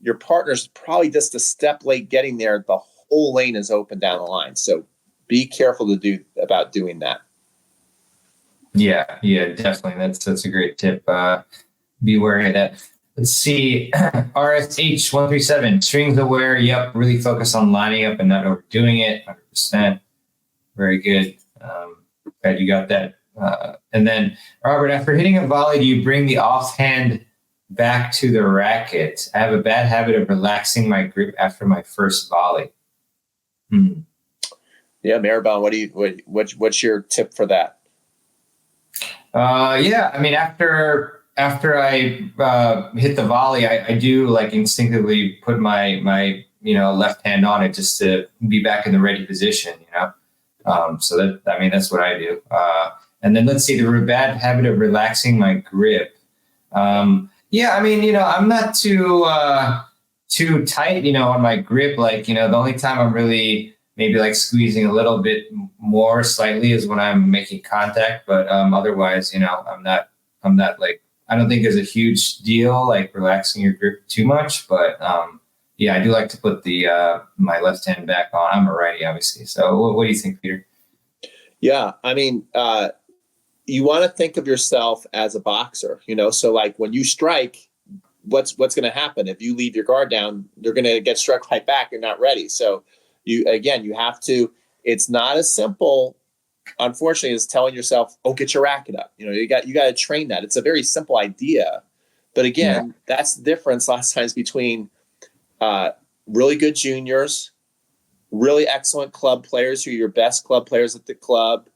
B: your partner's probably just a step late getting there. The whole lane is open down the line. So be careful about doing that.
A: Yeah, definitely. That's a great tip. Be wary of that. Let's see. RSH137, strings aware. Yep, really focus on lining up and not overdoing it. 100%. Very good. Glad you got that. And then, Robert, after hitting a volley, do you bring the offhand back to the racket? I have a bad habit of relaxing my grip after my first volley.
B: Yeah, Mehrban, what's your tip for that?
A: I mean, after I hit the volley, I do like instinctively put my left hand on it just to be back in the ready position, so that's what I do. And then let's see, the bad habit of relaxing my grip. I'm not too tight, on my grip. Like, the only time I'm really maybe like squeezing a little bit more slightly is when I'm making contact. But otherwise, I'm not like, I don't think there's a huge deal like relaxing your grip too much. But I do like to put my left hand back on. I'm a righty, obviously. So what do you think, Peter? Yeah,
B: I mean, you want to think of yourself as a boxer, so like when you strike, what's going to happen? If you leave your guard down, they're going to get struck right back. You're not ready. So you have to, it's not as simple, unfortunately, as telling yourself, oh, get your racket up. You got to train that. It's a very simple idea. But again, that's the difference lots of times between really good juniors, really excellent club players who are your best club players at the club,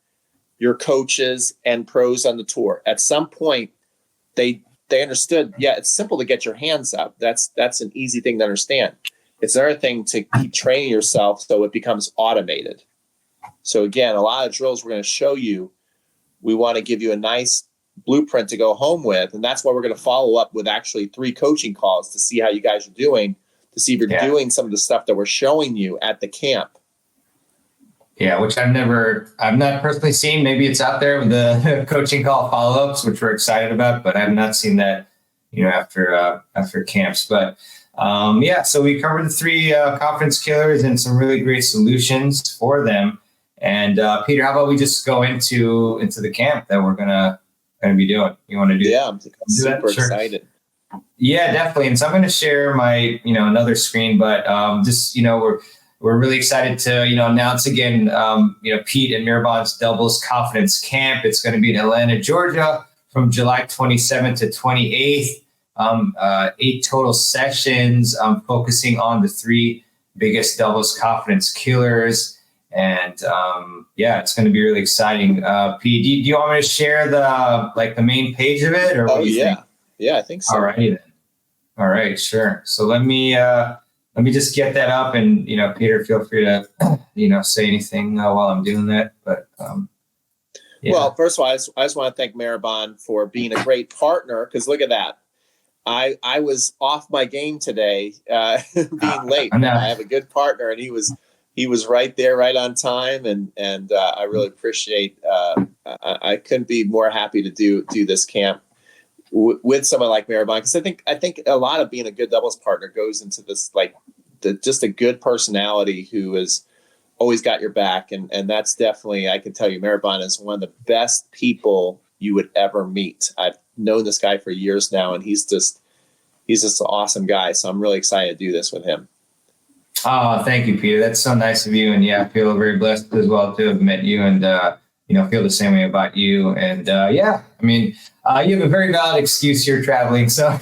B: your coaches and pros on the tour. At some point, they understood, it's simple to get your hands up. That's an easy thing to understand. It's another thing to keep training yourself so it becomes automated. So again, a lot of drills we're going to show you, we want to give you a nice blueprint to go home with. And that's why we're going to follow up with actually 3 coaching calls to see how you guys are doing, to see if you're doing some of the stuff that we're showing you at the camp.
A: Yeah, which I've not personally seen. Maybe it's out there with the coaching call follow-ups, which we're excited about, but I have not seen that, after camps. But so we covered the 3 confidence killers and some really great solutions for them. And Peter, how about we just go into the camp that we're gonna be doing? You want to do?
B: Yeah, I'm super excited.
A: Yeah, definitely. And so I'm going to share my another screen, but we're really excited to, announce again, Pete and Mehrban's doubles confidence camp. It's going to be in Atlanta, Georgia from July 27th to 28th. 8 total sessions, focusing on the 3 biggest doubles confidence killers. And it's going to be really exciting. Pete, do you want me to share the main page of it? Or what do you think?
B: Yeah, I think so.
A: All righty then. All right, sure. So let me let me just get that up, and Peter, feel free to say anything while I'm doing that. But yeah.
B: Well, first of all, I just want to thank Mehrban for being a great partner, because look at that. I was off my game today, being late. I have a good partner, and he was right there, right on time, and I really appreciate. I couldn't be more happy to do this camp with someone like Mehrban, because I think a lot of being a good doubles partner goes into this, like just a good personality who has always got your back, and that's definitely, I can tell you, Mehrban is one of the best people you would ever meet. I've known this guy for years now, and he's just an awesome guy. So I'm really excited to do this with him.
A: Oh, thank you, Peter. That's so nice of you. And yeah, I feel very blessed as well to have met you, and feel the same way about you. And yeah, I mean, you have a very valid excuse you're traveling, so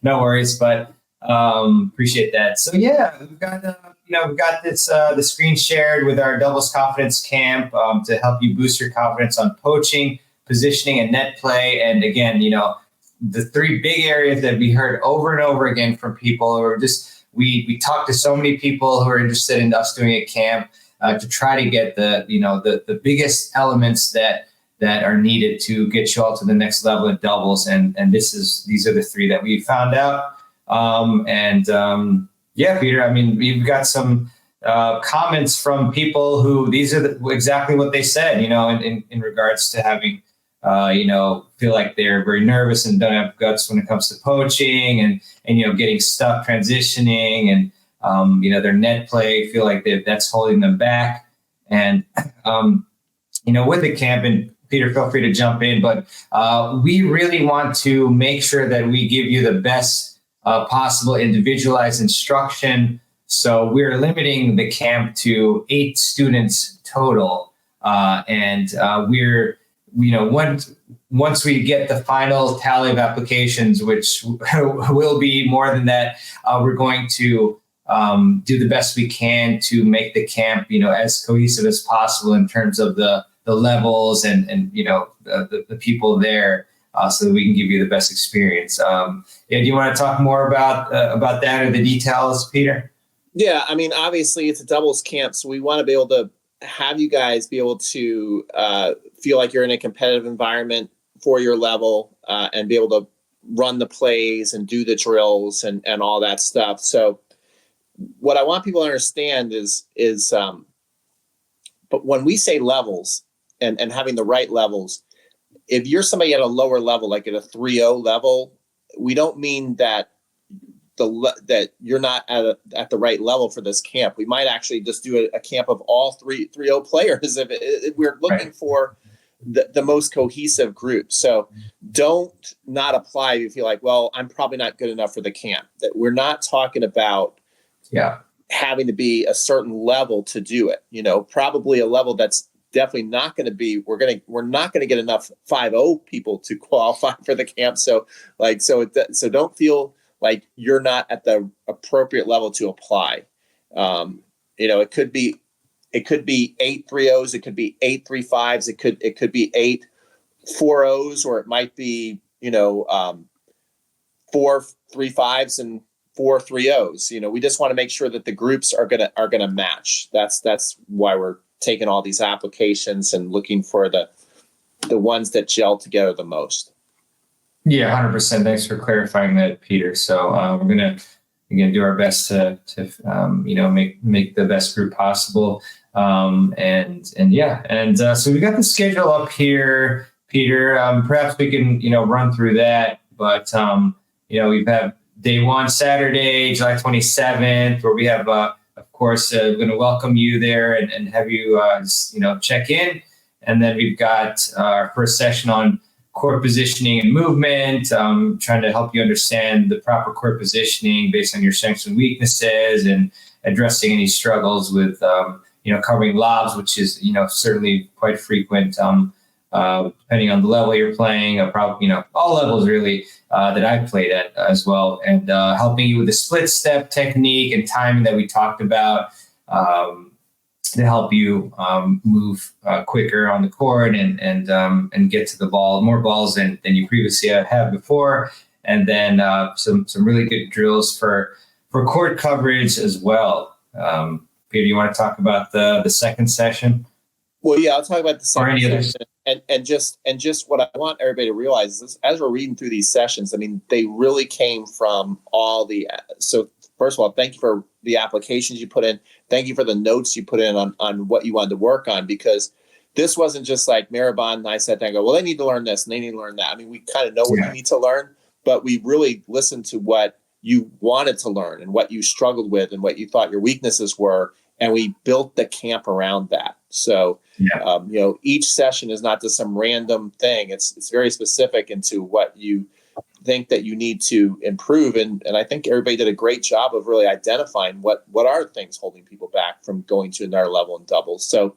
A: no worries. But appreciate that. So yeah, we've got this the screen shared with our doubles confidence camp to help you boost your confidence on poaching, positioning, and net play. And again, the three big areas that we heard over and over again from people who are just, we talked to so many people who are interested in us doing a camp to try to get the biggest elements that are needed to get you all to the next level in doubles. And these are the three that we found out. Yeah, Peter, I mean, we've got some comments from people who these are exactly what they said, in regards to having, feel like they're very nervous and don't have guts when it comes to poaching, and getting stuck transitioning, and their net play, feel like that's holding them back. And with the camp, and Peter, feel free to jump in, but we really want to make sure that we give you the best possible individualized instruction. So we're limiting the camp to 8 students total, and we're once we get the final tally of applications, which will be more than that, we're going to do the best we can to make the camp, as cohesive as possible in terms of the levels and the people there, so that we can give you the best experience. Do you want to talk more about that or the details, Peter?
B: Yeah, I mean, obviously it's a doubles camp, so we want to be able to have you guys be able to feel like you're in a competitive environment for your level, and be able to run the plays and do the drills and all that stuff. So what I want people to understand is but when we say levels and having the right levels, if you're somebody at a lower level, like at a 3.0 level, we don't mean that that you're not at the right level for this camp. We might actually just do a camp of all 3.0 players if we're looking for the most cohesive group. So don't not apply if you feel like, well, I'm probably not good enough for the camp. That we're not talking about having to be a certain level to do it. Probably a level that's definitely not going to be. We're not going to get enough 5.0 people to qualify for the camp. So don't feel like you're not at the appropriate level to apply. It could be 8 3.0s, it could be 8 3.5s, it could be 8 4.0s, or it might be 4 3.5s and 4 3.0s. We just want to make sure that the groups are gonna match. That's why we're taking all these applications and looking for the ones that gel together the most.
A: Yeah, 100%. Thanks for clarifying that, Peter. So we're gonna do our best to make the best group possible. So we got the schedule up here, Peter. Perhaps we can run through that. But we have day 1 Saturday, July 27th, where we have of course we're going to welcome you there and have you check in, and then we've got our first session on court positioning and movement, trying to help you understand the proper court positioning based on your strengths and weaknesses, and addressing any struggles with, covering lobs, which is, certainly quite frequent, depending on the level you're playing, probably, all levels really, that I've played at as well, and helping you with the split step technique and timing that we talked about, to help you move quicker on the court and get to the ball, more balls than you previously have before. And then some really good drills for court coverage as well. Peter, you want to talk about the second session?
B: Well, yeah, I'll talk about the
A: Or
B: second
A: any others?
B: session. And just what I want everybody to realize is, as we're reading through these sessions, I mean, they really came from all the. So first of all, thank you for the applications you put in. Thank you for the notes you put in on what you wanted to work on, because this wasn't just like Mehrban and I sat there and go, well, they need to learn this and they need to learn that. I mean, we kind of know what you need to learn, but we really listened to what you wanted to learn and what you struggled with and what you thought your weaknesses were. And we built the camp around that. So, each session is not just some random thing. It's very specific into what you think that you need to improve. And I think everybody did a great job of really identifying what are things holding people back from going to another level in doubles. So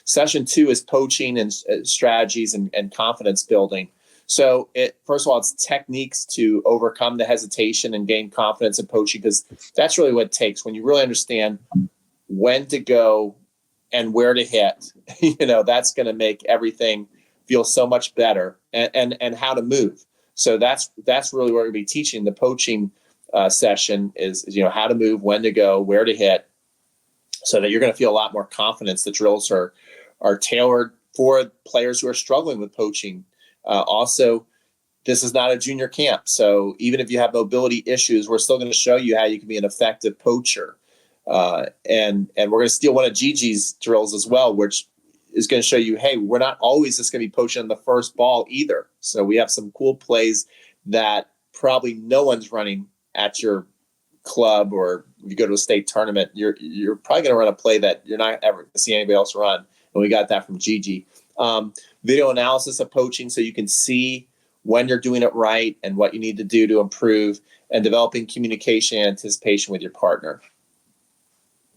B: session 2 is poaching and strategies and confidence building. So first of all, it's techniques to overcome the hesitation and gain confidence in poaching, because that's really what it takes. When you really understand when to go and where to hit, that's going to make everything feel so much better, and how to move. So that's really what we're going to be teaching. The poaching session is how to move, when to go, where to hit, so that you're going to feel a lot more confidence. The drills are tailored for players who are struggling with poaching. Also, this is not a junior camp, so even if you have mobility issues, we're still going to show you how you can be an effective poacher. And we're going to steal one of Gigi's drills as well, which is going to show you, hey, we're not always just going to be poaching on the first ball either. So we have some cool plays that probably no one's running at your club, or if you go to a state tournament, you're probably going to run a play that you're not ever going to see anybody else run. And we got that from Gigi. Video analysis of poaching, so you can see when you're doing it right and what you need to do to improve, and developing communication and anticipation with your partner.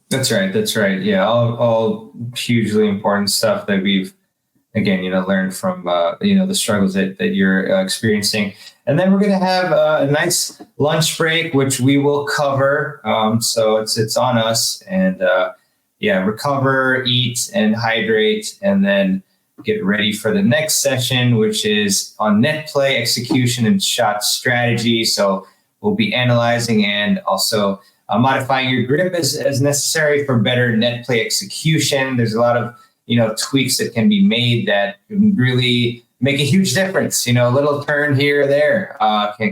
A: That's right. Yeah, all hugely important stuff that we've, again, learned from, the struggles that you're experiencing. And then we're going to have a nice lunch break, which we will cover. So it's on us. And recover, eat, and hydrate, and then get ready for the next session, which is on net play, execution, and shot strategy. So we'll be analyzing and also modifying your grip as necessary for better net play execution. There's a lot of tweaks that can be made that can really make a huge difference. A little turn here or there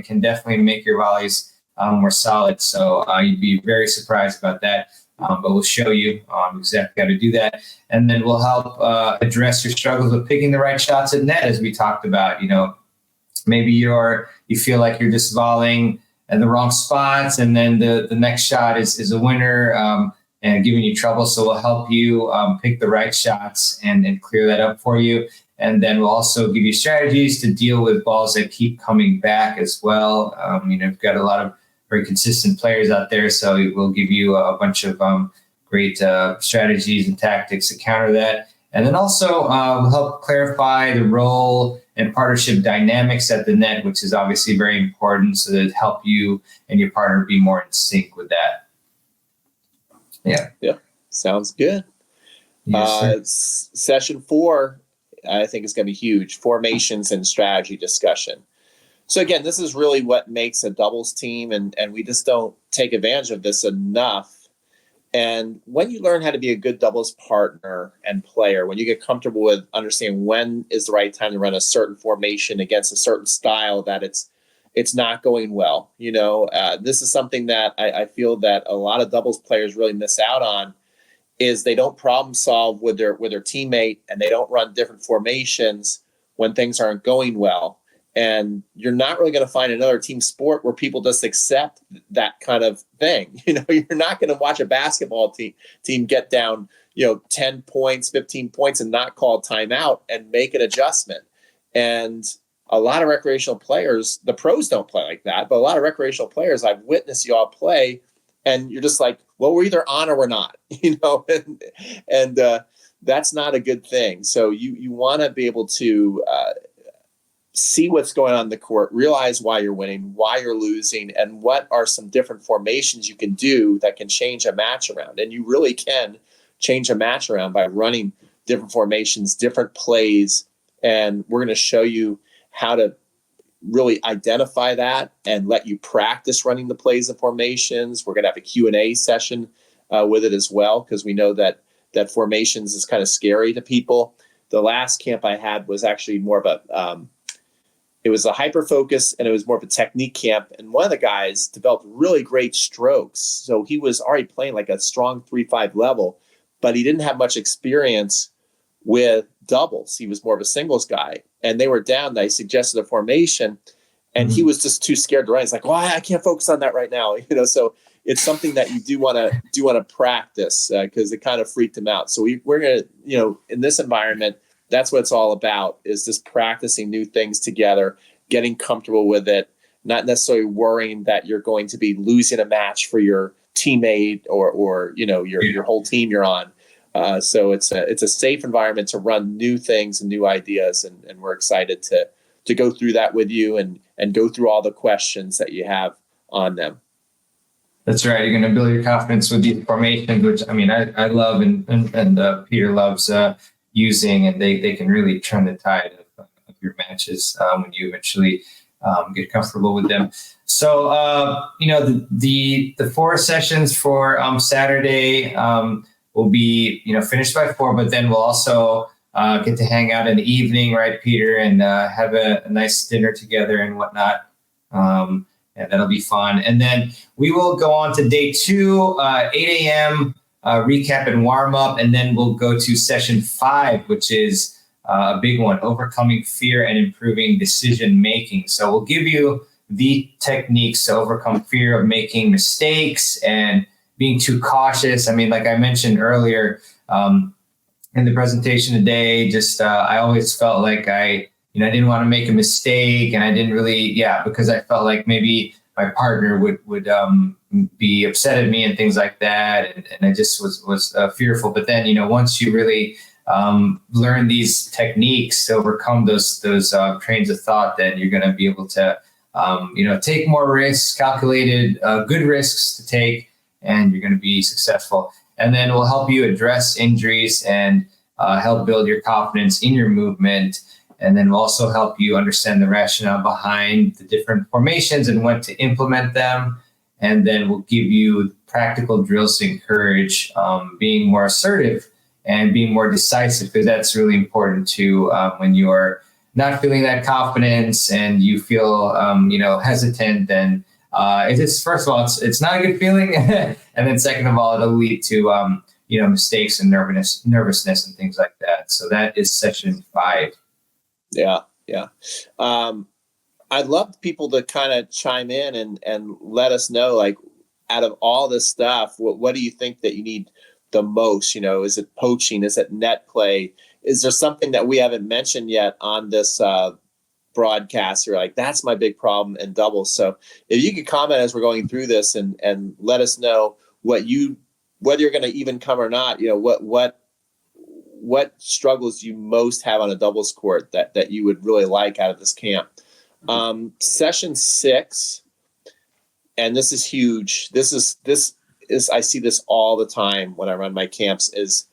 A: can definitely make your volleys more solid. So you'd be very surprised about that. But we'll show you exactly how to do that. And then we'll help address your struggles with picking the right shots at net, as we talked about. Maybe you feel like you're just volleying at the wrong spots, and then the next shot is a winner and giving you trouble. So we'll help you pick the right shots and clear that up for you. And then we'll also give you strategies to deal with balls that keep coming back as well. We've got a lot of very consistent players out there, so we'll give you a bunch of great strategies and tactics to counter that. And then also we'll help clarify the role and partnership dynamics at the net, which is obviously very important, so that help you and your partner be more in sync with that. Yeah.
B: Sounds good.
A: Yes,
B: Session 4, I think, is going to be huge. Formations and strategy discussion. So again, this is really what makes a doubles team, and we just don't take advantage of this enough. And when you learn how to be a good doubles partner and player, when you get comfortable with understanding when is the right time to run a certain formation against a certain style that it's not going well, this is something that I feel that a lot of doubles players really miss out on, is they don't problem solve with their teammate, and they don't run different formations when things aren't going well. And you're not really going to find another team sport where people just accept that kind of thing. You're not going to watch a basketball team get down, 10 points, 15 points, and not call timeout and make an adjustment. And a lot of recreational players, the pros don't play like that, but a lot of recreational players, I've witnessed you all play, and you're just like, well, we're either on or we're not, and that's not a good thing. So you want to be able to see what's going on in the court, realize why you're winning, why you're losing, and what are some different formations you can do that can change a match around. And you really can change a match around by running different formations, different plays. And we're going to show you how to really identify that and let you practice running the plays and formations. We're going to have a Q&A session with it as well, because we know that formations is kind of scary to people. The last camp I had was actually more of a it was a hyper focus, and it was more of a technique camp. And one of the guys developed really great strokes. So he was already playing like a strong 3-5 level, but he didn't have much experience with doubles. He was more of a singles guy. And they were down. They suggested a formation, and he was just too scared to run. He's like, well, I can't focus on that right now. So it's something that you do want to practice, because it kind of freaked him out. So we're going to, in this environment, that's what it's all about, is just practicing new things together, getting comfortable with it, not necessarily worrying that you're going to be losing a match for your teammate or your whole team you're on. So it's a safe environment to run new things and new ideas, and we're excited to go through that with you and go through all the questions that you have on them.
A: That's right. You're going to build your confidence with these formations, which I love, and Peter loves using, and they can really turn the tide of your matches when you eventually get comfortable with them. So the 4 sessions for Saturday will be finished by 4, but then we'll also get to hang out in the evening, right, Peter, and have a nice dinner together and whatnot. And that'll be fun. And then we will go on to day 2, 8 a.m. Recap and warm up, and then we'll go to session 5, which is a big one: overcoming fear and improving decision making. So we'll give you the techniques to overcome fear of making mistakes and being too cautious. Like I mentioned earlier in the presentation today, I always felt like I didn't want to make a mistake, and I didn't really, because I felt like maybe my partner would be upset at me and things like that, and I just was fearful. But then, once you really learn these techniques to overcome those trains of thought, then you're going to be able to, take more risks, calculated, good risks to take, and you're going to be successful. And then we'll help you address injuries and help build your confidence in your movement. And then we'll also help you understand the rationale behind the different formations and when to implement them. And then we'll give you practical drills to encourage being more assertive and being more decisive, because that's really important too when you are not feeling that confidence and you feel hesitant. Then first of all, it's not a good feeling, and then second of all, it'll lead to mistakes and nervousness and things like that. So that is session 5.
B: Yeah. I'd love people to kind of chime in and let us know, like, out of all this stuff, what do you think that you need the most? Is it poaching? Is it net play? Is there something that we haven't mentioned yet on this broadcast? You're like, that's my big problem in doubles. So if you could comment as we're going through this and let us know whether you're going to even come or not, what struggles you most have on a doubles court that you would really like out of this camp. Session 6, and this is huge. This is I see this all the time when I run my camps, is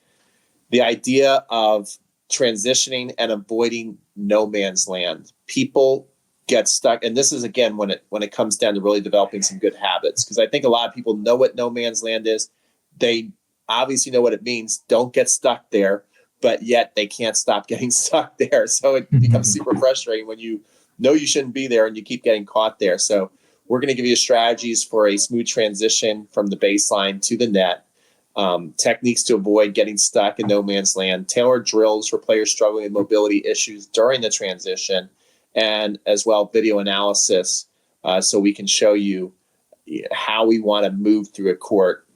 B: the idea of transitioning and avoiding no man's land. People get stuck, and this is again when it comes down to really developing some good habits, because I think a lot of people know what no man's land is. They obviously know what it means. Don't get stuck there, but yet they can't stop getting stuck there. So it becomes super frustrating when you know you shouldn't be there and you keep getting caught there. So we're going to give you strategies for a smooth transition from the baseline to the net, techniques to avoid getting stuck in no man's land, tailored drills for players struggling with mobility issues during the transition, and as well video analysis so we can show you how we want to move through a court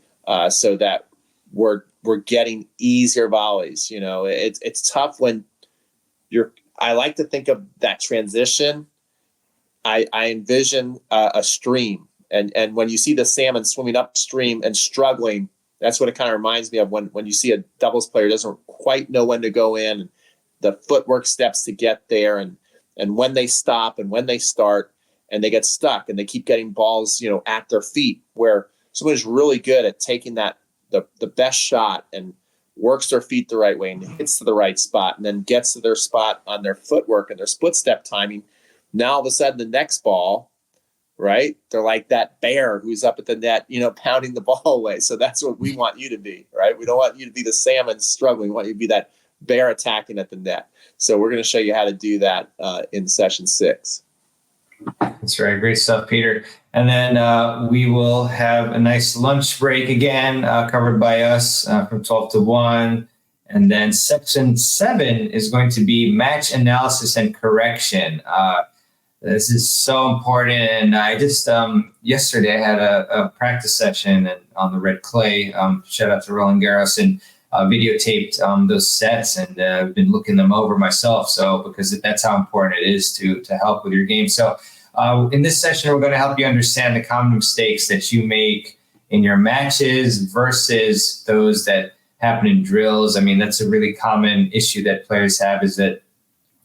B: so that we're getting easier volleys. It's tough when I like to think of that transition. I envision a stream, and when you see the salmon swimming upstream and struggling, that's what it kind of reminds me of when you see a doubles player doesn't quite know when to go in, and the footwork steps to get there, and when they stop and when they start, and they get stuck and they keep getting balls, at their feet, where someone is really good at taking the best shot and works their feet the right way and hits to the right spot and then gets to their spot on their footwork and their split step timing. Now all of a sudden the next ball, right? They're like that bear who's up at the net, pounding the ball away. So that's what we want you to be, right? We don't want you to be the salmon struggling. We want you to be that bear attacking at the net. So we're going to show you how to do that in session 6.
A: That's right. Great stuff, Peter. And then we will have a nice lunch break again, covered by us from 12 to 1. And then section 7 is going to be match analysis and correction. This is so important. And I just, yesterday I had a practice session on the red clay. Shout out to Roland Garros, and videotaped those sets, and I've been looking them over myself. So, because that's how important it is to help with your game. So in this session, we're going to help you understand the common mistakes that you make in your matches versus those that happen in drills. I mean, that's a really common issue that players have, is that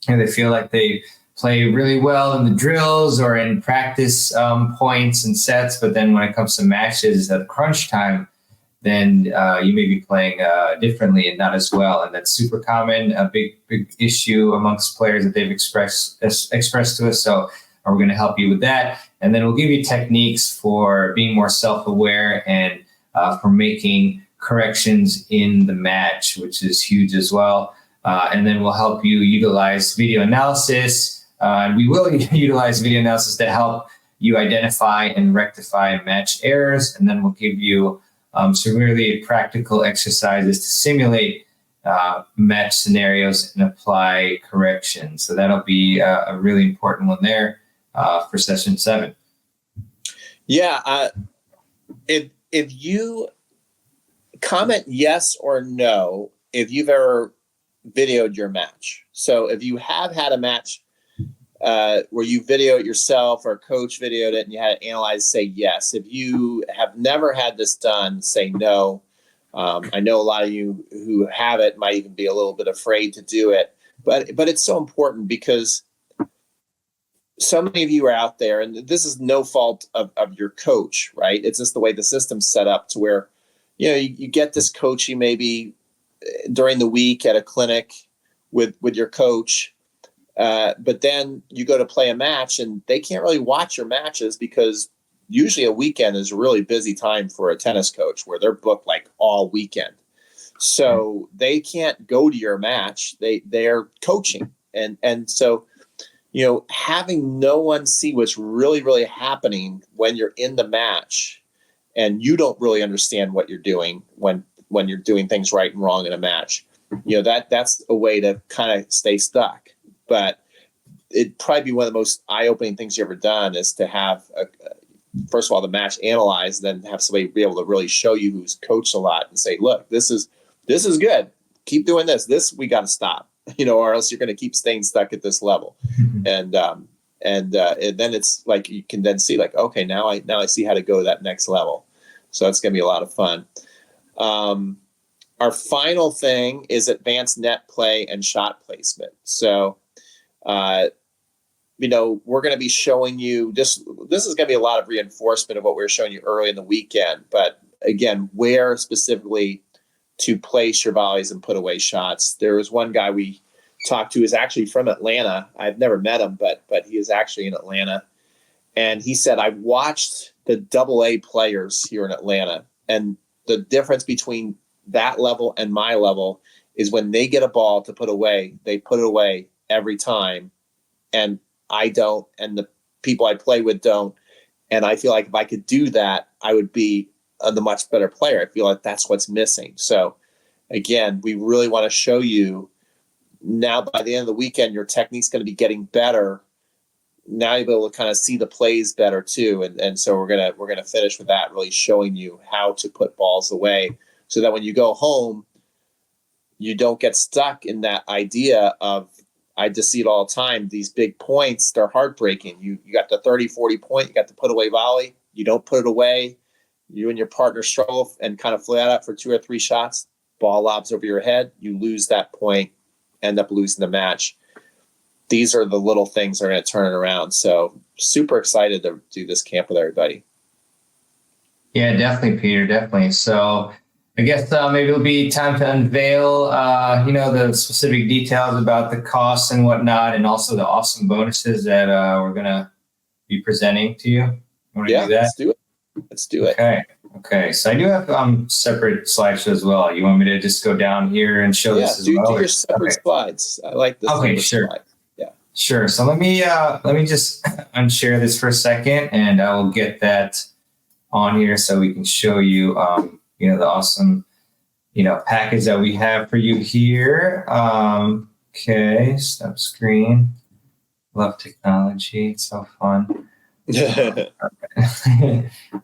A: they feel like they play really well in the drills or in practice points and sets, but then when it comes to matches at crunch time, then you may be playing differently and not as well. And that's super common, a big issue amongst players that they've expressed to us. So we're going to help you with that. And then we'll give you techniques for being more self-aware and for making corrections in the match, which is huge as well. And then we'll help you utilize video analysis. And we will utilize video analysis to help you identify and rectify match errors. And then we'll give you some really practical exercises to simulate match scenarios and apply corrections. So that'll be a really important one there for session 7.
B: Yeah. If you comment yes or no if you've ever videoed your match. So if you have had a match where you video it yourself or a coach videoed it and you had it analyzed, say yes. If you have never had this done, say no. I know a lot of you who have it might even be a little bit afraid to do it, but it's so important because so many of you are out there, and this is no fault of your coach, right? It's just the way the system's set up to where, you get this coaching maybe during the week at a clinic with your coach. But then you go to play a match and they can't really watch your matches because usually a weekend is a really busy time for a tennis coach where they're booked like all weekend. So they can't go to your match. They're coaching. And so, having no one see what's really, really happening when you're in the match and you don't really understand what you're doing when you're doing things right and wrong in a match, that's a way to kind of stay stuck. But it'd probably be one of the most eye-opening things you've ever done is to have, first of all, the match analyzed, then have somebody be able to really show you who's coached a lot and say, look, this is good. Keep doing this. This we got to stop, or else you're going to keep staying stuck at this level. And then it's like you can then see like, okay, now I see how to go to that next level. So that's going to be a lot of fun. Our final thing is advanced net play and shot placement. So, we're going to be showing you this is going to be a lot of reinforcement of what we were showing you early in the weekend. But again, where specifically to place your volleys and put away shots. There was one guy we talked to who is actually from Atlanta. I've never met him, but he is actually in Atlanta. And he said, I watched the AA players here in Atlanta, and the difference between that level and my level is when they get a ball to put away, they put it away every time. And I don't, and the people I play with don't. And I feel like if I could do that, I would be the much better player. I feel like that's what's missing. So again, we really want to show you now by the end of the weekend, your technique's going to be getting better. Now you'll be able to kind of see the plays better too. And so we're going to finish with that, really showing you how to put balls away so that when you go home, you don't get stuck in that idea of, I just see it all the time. These big points, they're heartbreaking. You got the 30, 40 point, you got the put away volley. You don't put it away. You and your partner struggle and kind of flat out for 2 or 3 shots. Ball lobs over your head. You lose that point, end up losing the match. These are the little things that are going to turn it around. So super excited to do this camp with everybody.
A: Yeah, definitely, Peter. Definitely. So I guess maybe it'll be time to unveil, the specific details about the costs and whatnot, and also the awesome bonuses that we're gonna be presenting to you. You want to do that?
B: Let's do it. Let's do it.
A: Okay. So I do have separate slideshows as well. You want me to just go down here and show this as well?
B: Do your separate slides. I like this.
A: Okay, sure.
B: Slide. Yeah.
A: Sure. So let me just unshare this for a second, and I will get that on here so we can show you, the awesome, package that we have for you here. Okay, stop screen. Love technology. It's so fun.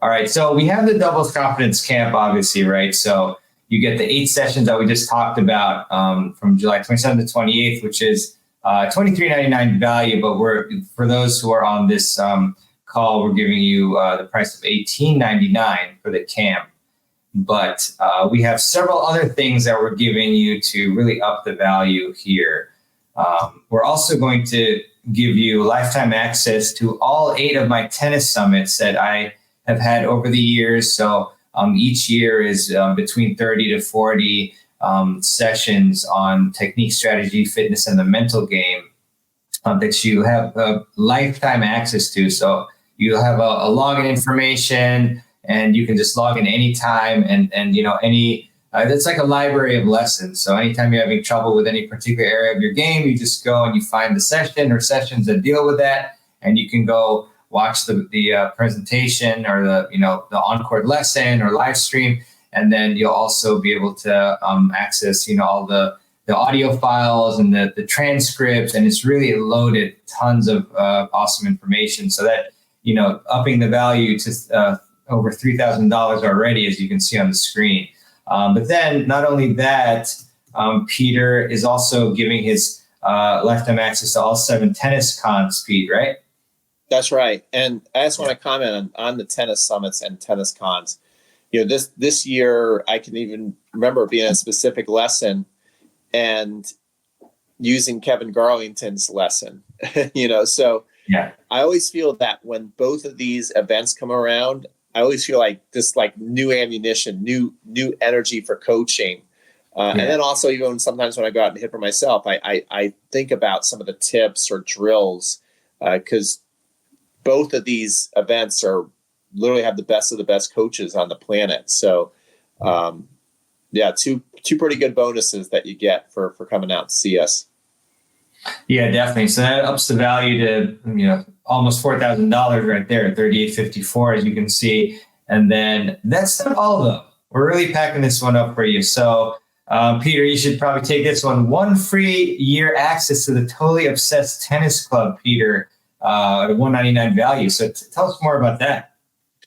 A: All right. So we have the doubles confidence camp, obviously, right? So you get the 8 sessions that we just talked about from July 27th to 28th, which is $23.99 value. But for those who are on this call, we're giving you the price of $18.99 for the camp. But we have several other things that we're giving you to really up the value here. We're also going to give you lifetime access to all 8 of my tennis summits that I have had over the years. So each year is between 30 to 40 sessions on technique, strategy, fitness, and the mental game that you have lifetime access to. So you'll have a login information, and you can just log in anytime, and it's like a library of lessons. So anytime you're having trouble with any particular area of your game, you just go and you find the session or sessions that deal with that, and you can go watch the presentation or the on-court lesson or live stream, and then you'll also be able to access all the audio files and the transcripts, and it's really loaded tons of awesome information. So that upping the value to over $3,000 already, as you can see on the screen. But then not only that, Peter is also giving his lifetime access to all 7 tennis cons, Pete, right?
B: That's right. And I just want to comment on the tennis summits and tennis cons. This year, I can even remember being a specific lesson and using Kevin Garlington's lesson, so yeah. I always feel that when both of these events come around, I always feel like this new ammunition, new energy for coaching. And then also even sometimes when I go out and hit for myself, I think about some of the tips or drills because both of these events are literally have the best of the best coaches on the planet. So two pretty good bonuses that you get for coming out to see us.
A: Yeah, definitely. So that ups the value to almost $4,000 right there, $3,854, as you can see. And then that's not all though. We're really packing this one up for you. So Peter, you should probably take this one. 1 free year access to the Totally Obsessed Tennis Club, Peter, at a $199 value. So tell us more about that.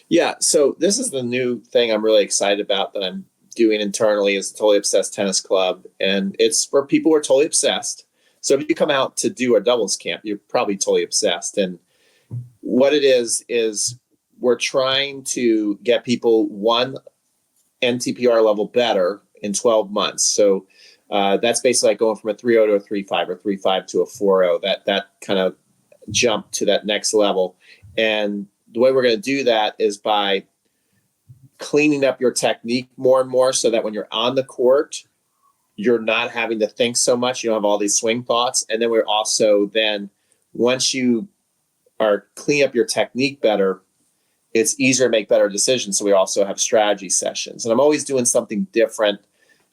B: Yeah. So this is the new thing I'm really excited about that I'm doing internally is the Totally Obsessed Tennis Club. And it's for people who are totally obsessed. So if you come out to do our doubles camp, you're probably totally obsessed. And what it is we're trying to get people 1 NTPR level better in 12 months. So that's basically like going from a 3.0 to a 3.5 or 3.5 to a 4.0, that kind of jump to that next level. And the way we're going to do that is by cleaning up your technique more and more so that when you're on the court, you're not having to think so much. You don't have all these swing thoughts. And then we're also then, once you are clean up your technique better, it's easier to make better decisions. So we also have strategy sessions. And I'm always doing something different.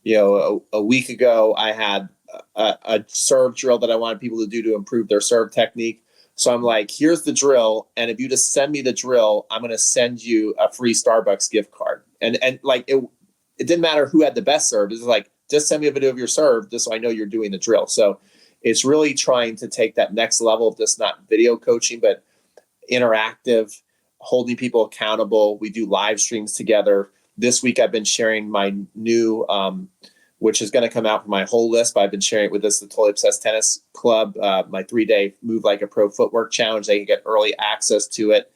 B: A week ago, I had a serve drill that I wanted people to do to improve their serve technique. So I'm like, here's the drill. And if you just send me the drill, I'm going to send you a free Starbucks gift card. And it didn't matter who had the best serve. It's like, just send me a video of your serve just so I know you're doing the drill. So it's really trying to take that next level of just not video coaching, but interactive, holding people accountable. We do live streams together. This week I've been sharing my new, which is going to come out for my whole list, but I've been sharing it with the Totally Obsessed Tennis Club, my 3-day Move Like a Pro footwork challenge. They can get early access to it.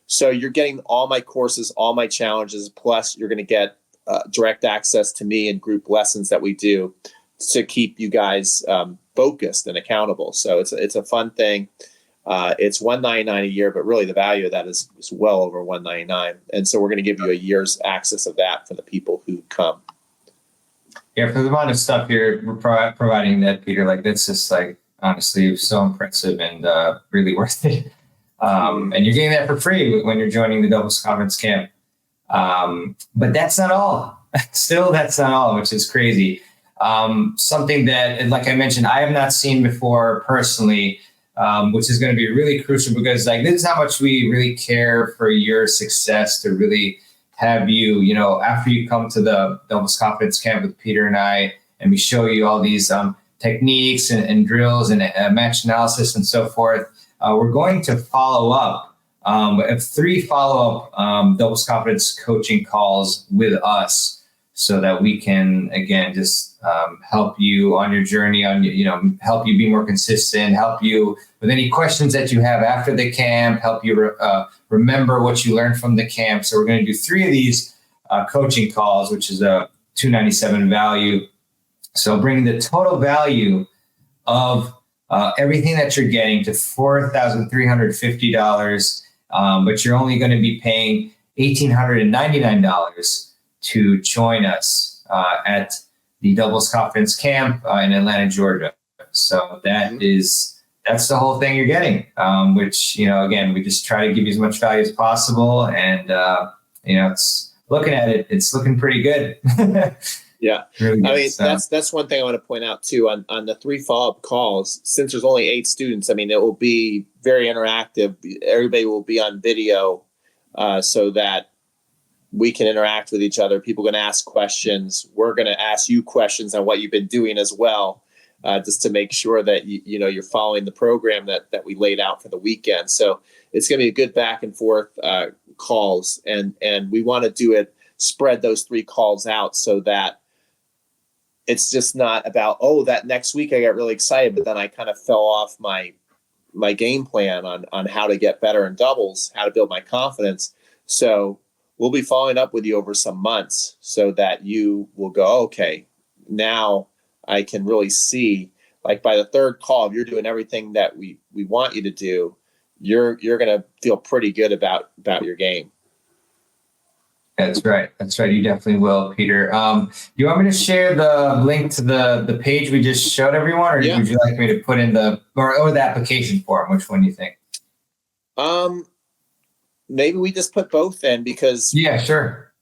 B: So you're getting all my courses, all my challenges, plus you're going to get direct access to me and group lessons that we do to keep you guys focused and accountable. So it's a fun thing. It's $199 a year, but really the value of that is well over $199. And so we're going to give you a year's access of that for the people who come.
A: Yeah, for the amount of stuff you're providing that, Peter, like that's just like honestly so impressive and really worth it. And you're getting that for free when you're joining the Doubles Conference Camp. But that's not all. Still, that's not all, which is crazy. Something that, like I mentioned, I have not seen before personally, which is going to be really crucial because like this is how much we really care for your success to really have you, after you come to the Doubles Confidence Camp with Peter and I, and we show you all these techniques and drills and match analysis and so forth, we're going to follow up. We have 3 follow-up Doubles Confidence coaching calls with us so that we can, again, just help you on your journey, help you be more consistent, help you with any questions that you have after the camp, help you remember what you learned from the camp. So we're going to do 3 of these coaching calls, which is a $297 value. So bringing the total value of everything that you're getting to $4,350, but you're only going to be paying $1,899 to join us at the Doubles Conference Camp in Atlanta, Georgia. So that's the whole thing you're getting, which, again, we just try to give you as much value as possible. And, it's looking at it, it's looking pretty good.
B: Yeah.
A: Really good,
B: I mean,
A: so.
B: that's one thing I want to point out too on the 3 follow-up calls, since there's only 8 students, I mean, it will be very interactive. Everybody will be on video so that we can interact with each other. People are going to ask questions. We're going to ask you questions on what you've been doing as well, just to make sure that you're following the program that we laid out for the weekend. So it's going to be a good back and forth calls, and we want to spread those 3 calls out so that it's just not about, that next week I got really excited, but then I kind of fell off my game plan on how to get better in doubles, how to build my confidence. So we'll be following up with you over some months so that you will go, okay, now I can really see, like by the 3rd call, if you're doing everything that we want you to do, you're going to feel pretty good about your game.
A: That's right. You definitely will, Peter. Do you want me to share the link to the page we just showed everyone, or would you like me to put in the application form? Which one do you think?
B: Maybe we just put both in because
A: sure.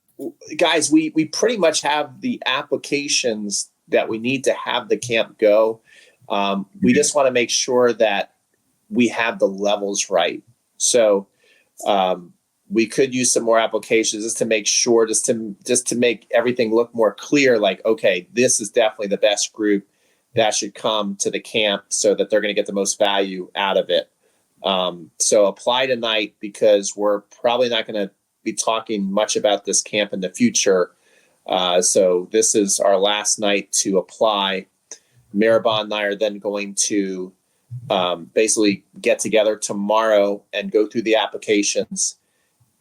B: Guys, we pretty much have the applications that we need to have the camp go. We just want to make sure that we have the levels right. So we could use some more applications just to make sure, just to make everything look more clear. Like, okay, this is definitely the best group that should come to the camp so that they're going to get the most value out of it. So apply tonight because we're probably not going to be talking much about this camp in the future. So this is our last night to apply. Mehrban and I are then going to basically get together tomorrow and go through the applications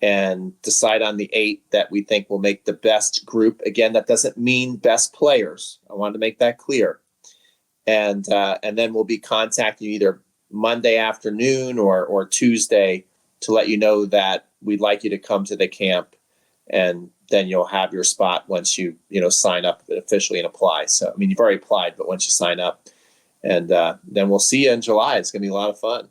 B: and decide on the 8 that we think will make the best group. Again, that doesn't mean best players. I wanted to make that clear. And then we'll be contacting you either Monday afternoon or Tuesday to let you know that we'd like you to come to the camp, and then you'll have your spot once you sign up officially and apply. So, I mean, you've already applied, but once you sign up, and then we'll see you in July. It's going to be a lot of fun.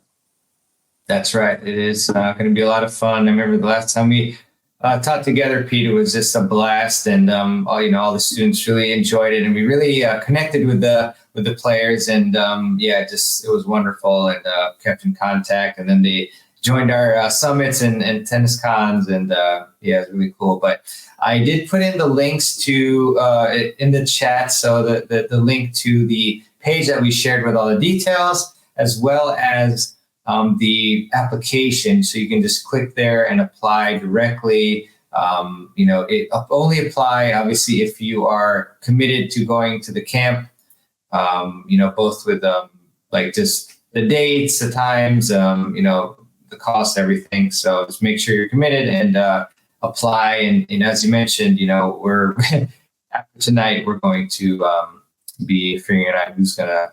A: That's right. It is going to be a lot of fun. I remember the last time we taught together, Pete, it was just a blast, and all the students really enjoyed it, and we really connected with the players, and it was wonderful, and kept in contact, and then they joined our summits and tennis cons, and it's really cool. But I did put in the links to in the chat, so the link to the page that we shared with all the details, as well as the application, so you can just click there and apply directly. It only apply obviously if you are committed to going to the camp. Both with like just the dates, the times, the cost, everything. So just make sure you're committed and apply. And as you mentioned, we're after tonight we're going to be figuring out who's gonna,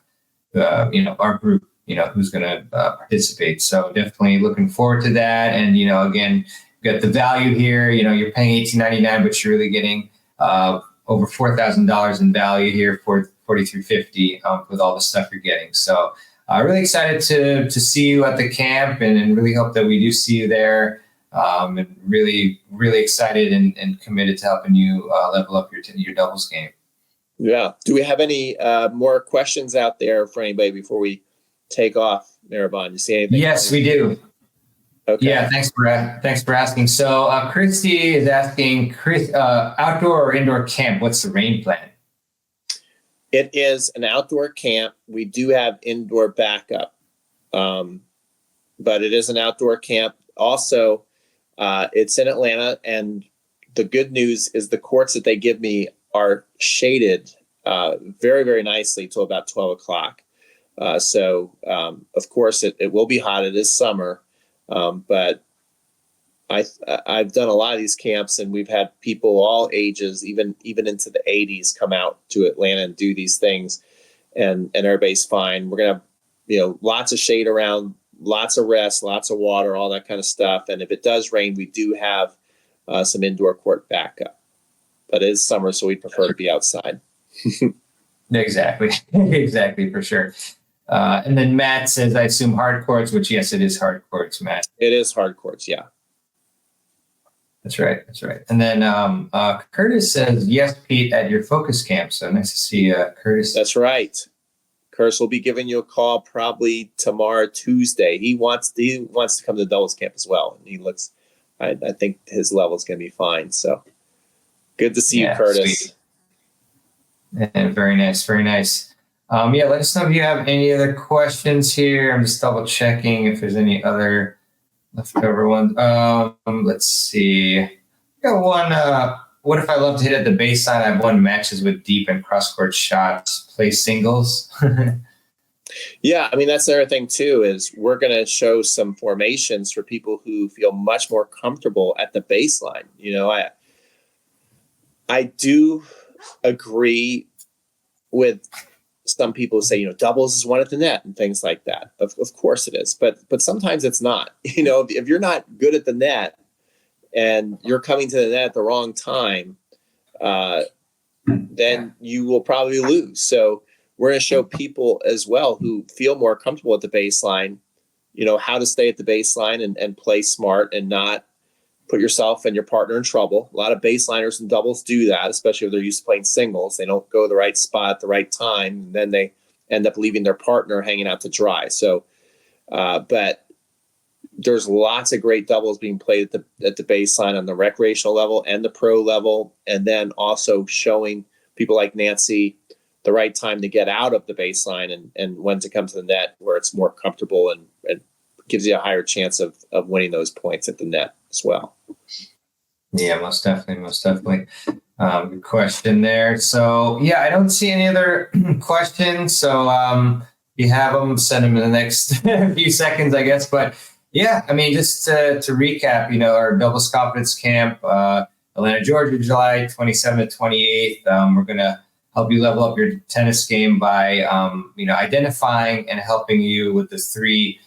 A: our group, who's going to participate. So definitely looking forward to that. And, again, you got the value here, you're paying $18.99, but you're really getting over $4,000 in value here for $4,350 with all the stuff you're getting. So really excited to see you at the camp, and really hope that we do see you there. And really, really excited and committed to helping you level up your doubles game.
B: Yeah. Do we have any more questions out there for anybody before we take off, Mehrban? You see anything?
A: Yes, we do.
B: Okay.
A: Yeah, thanks for asking. So Christy is asking, outdoor or indoor camp, what's the rain plan?
B: It is an outdoor camp. We do have indoor backup, but it is an outdoor camp. Also, it's in Atlanta, and the good news is the courts that they give me are shaded very, very nicely till about 12 o'clock. So, of course, it will be hot. It is summer. But I've done a lot of these camps, and we've had people all ages, even into the 80s, come out to Atlanta and do these things, and everybody's fine. We're gonna have, lots of shade around, lots of rest, lots of water, all that kind of stuff. And if it does rain, we do have some indoor court backup. But it is summer, so we prefer to be outside.
A: Exactly, exactly, for sure. And then Matt says, I assume hard courts, which yes, it is hard courts, Matt.
B: It is hard courts, yeah.
A: That's right. And then Curtis says, yes, Pete, at your focus camp. So nice to see Curtis.
B: That's right. Curtis will be giving you a call probably tomorrow, Tuesday. He wants to come to the doubles camp as well. And I think his level is going to be fine. So good to see you, Curtis.
A: Sweet. And very nice, very nice. Let us know if you have any other questions here. I'm just double checking if there's any other leftover ones. Let's see. I got one. What if I love to hit at the baseline? I've won matches with deep and cross court shots. Play singles.
B: Yeah, I mean, that's the other thing too, is we're going to show some formations for people who feel much more comfortable at the baseline. I do agree with some people who say, doubles is one at the net and things like that. Of course it is, but sometimes it's not. If you're not good at the net and you're coming to the net at the wrong time, then you will probably lose. So we're going to show people as well who feel more comfortable at the baseline, how to stay at the baseline and play smart and not put yourself and your partner in trouble. A lot of baseliners and doubles do that, especially if they're used to playing singles. They don't go to the right spot at the right time, and then they end up leaving their partner hanging out to dry. So, but there's lots of great doubles being played at the baseline on the recreational level and the pro level, and then also showing people like Nancy the right time to get out of the baseline and when to come to the net where it's more comfortable and gives you a higher chance of winning those points at the net as well.
A: Yeah, most definitely. Good question there. So I don't see any other questions. So if you have them, send them in the next few seconds, I guess. But I mean, just to recap, our doubles confidence camp, Atlanta, Georgia, July 27th to 28th. We're going to help you level up your tennis game by, identifying and helping you with the three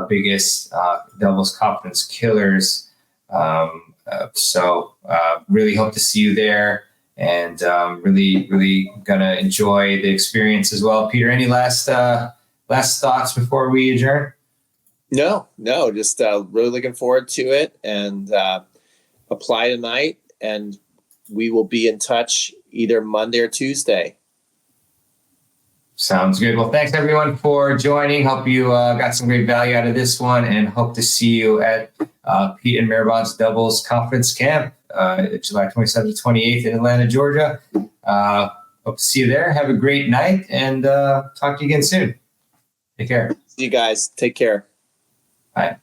A: biggest doubles confidence killers. So really hope to see you there, and really gonna enjoy the experience as well. Peter, any last thoughts before we adjourn?
B: No, just really looking forward to it, and apply tonight, and we will be in touch either Monday or Tuesday.
A: Sounds good. Well, thanks everyone for joining. Hope you got some great value out of this one, and hope to see you at Pete and Mehrban's doubles conference camp, July 27th to 28th in Atlanta, Georgia. Hope to see you there. Have a great night, and talk to you again soon. Take care.
B: See you guys. Take care.
A: Bye.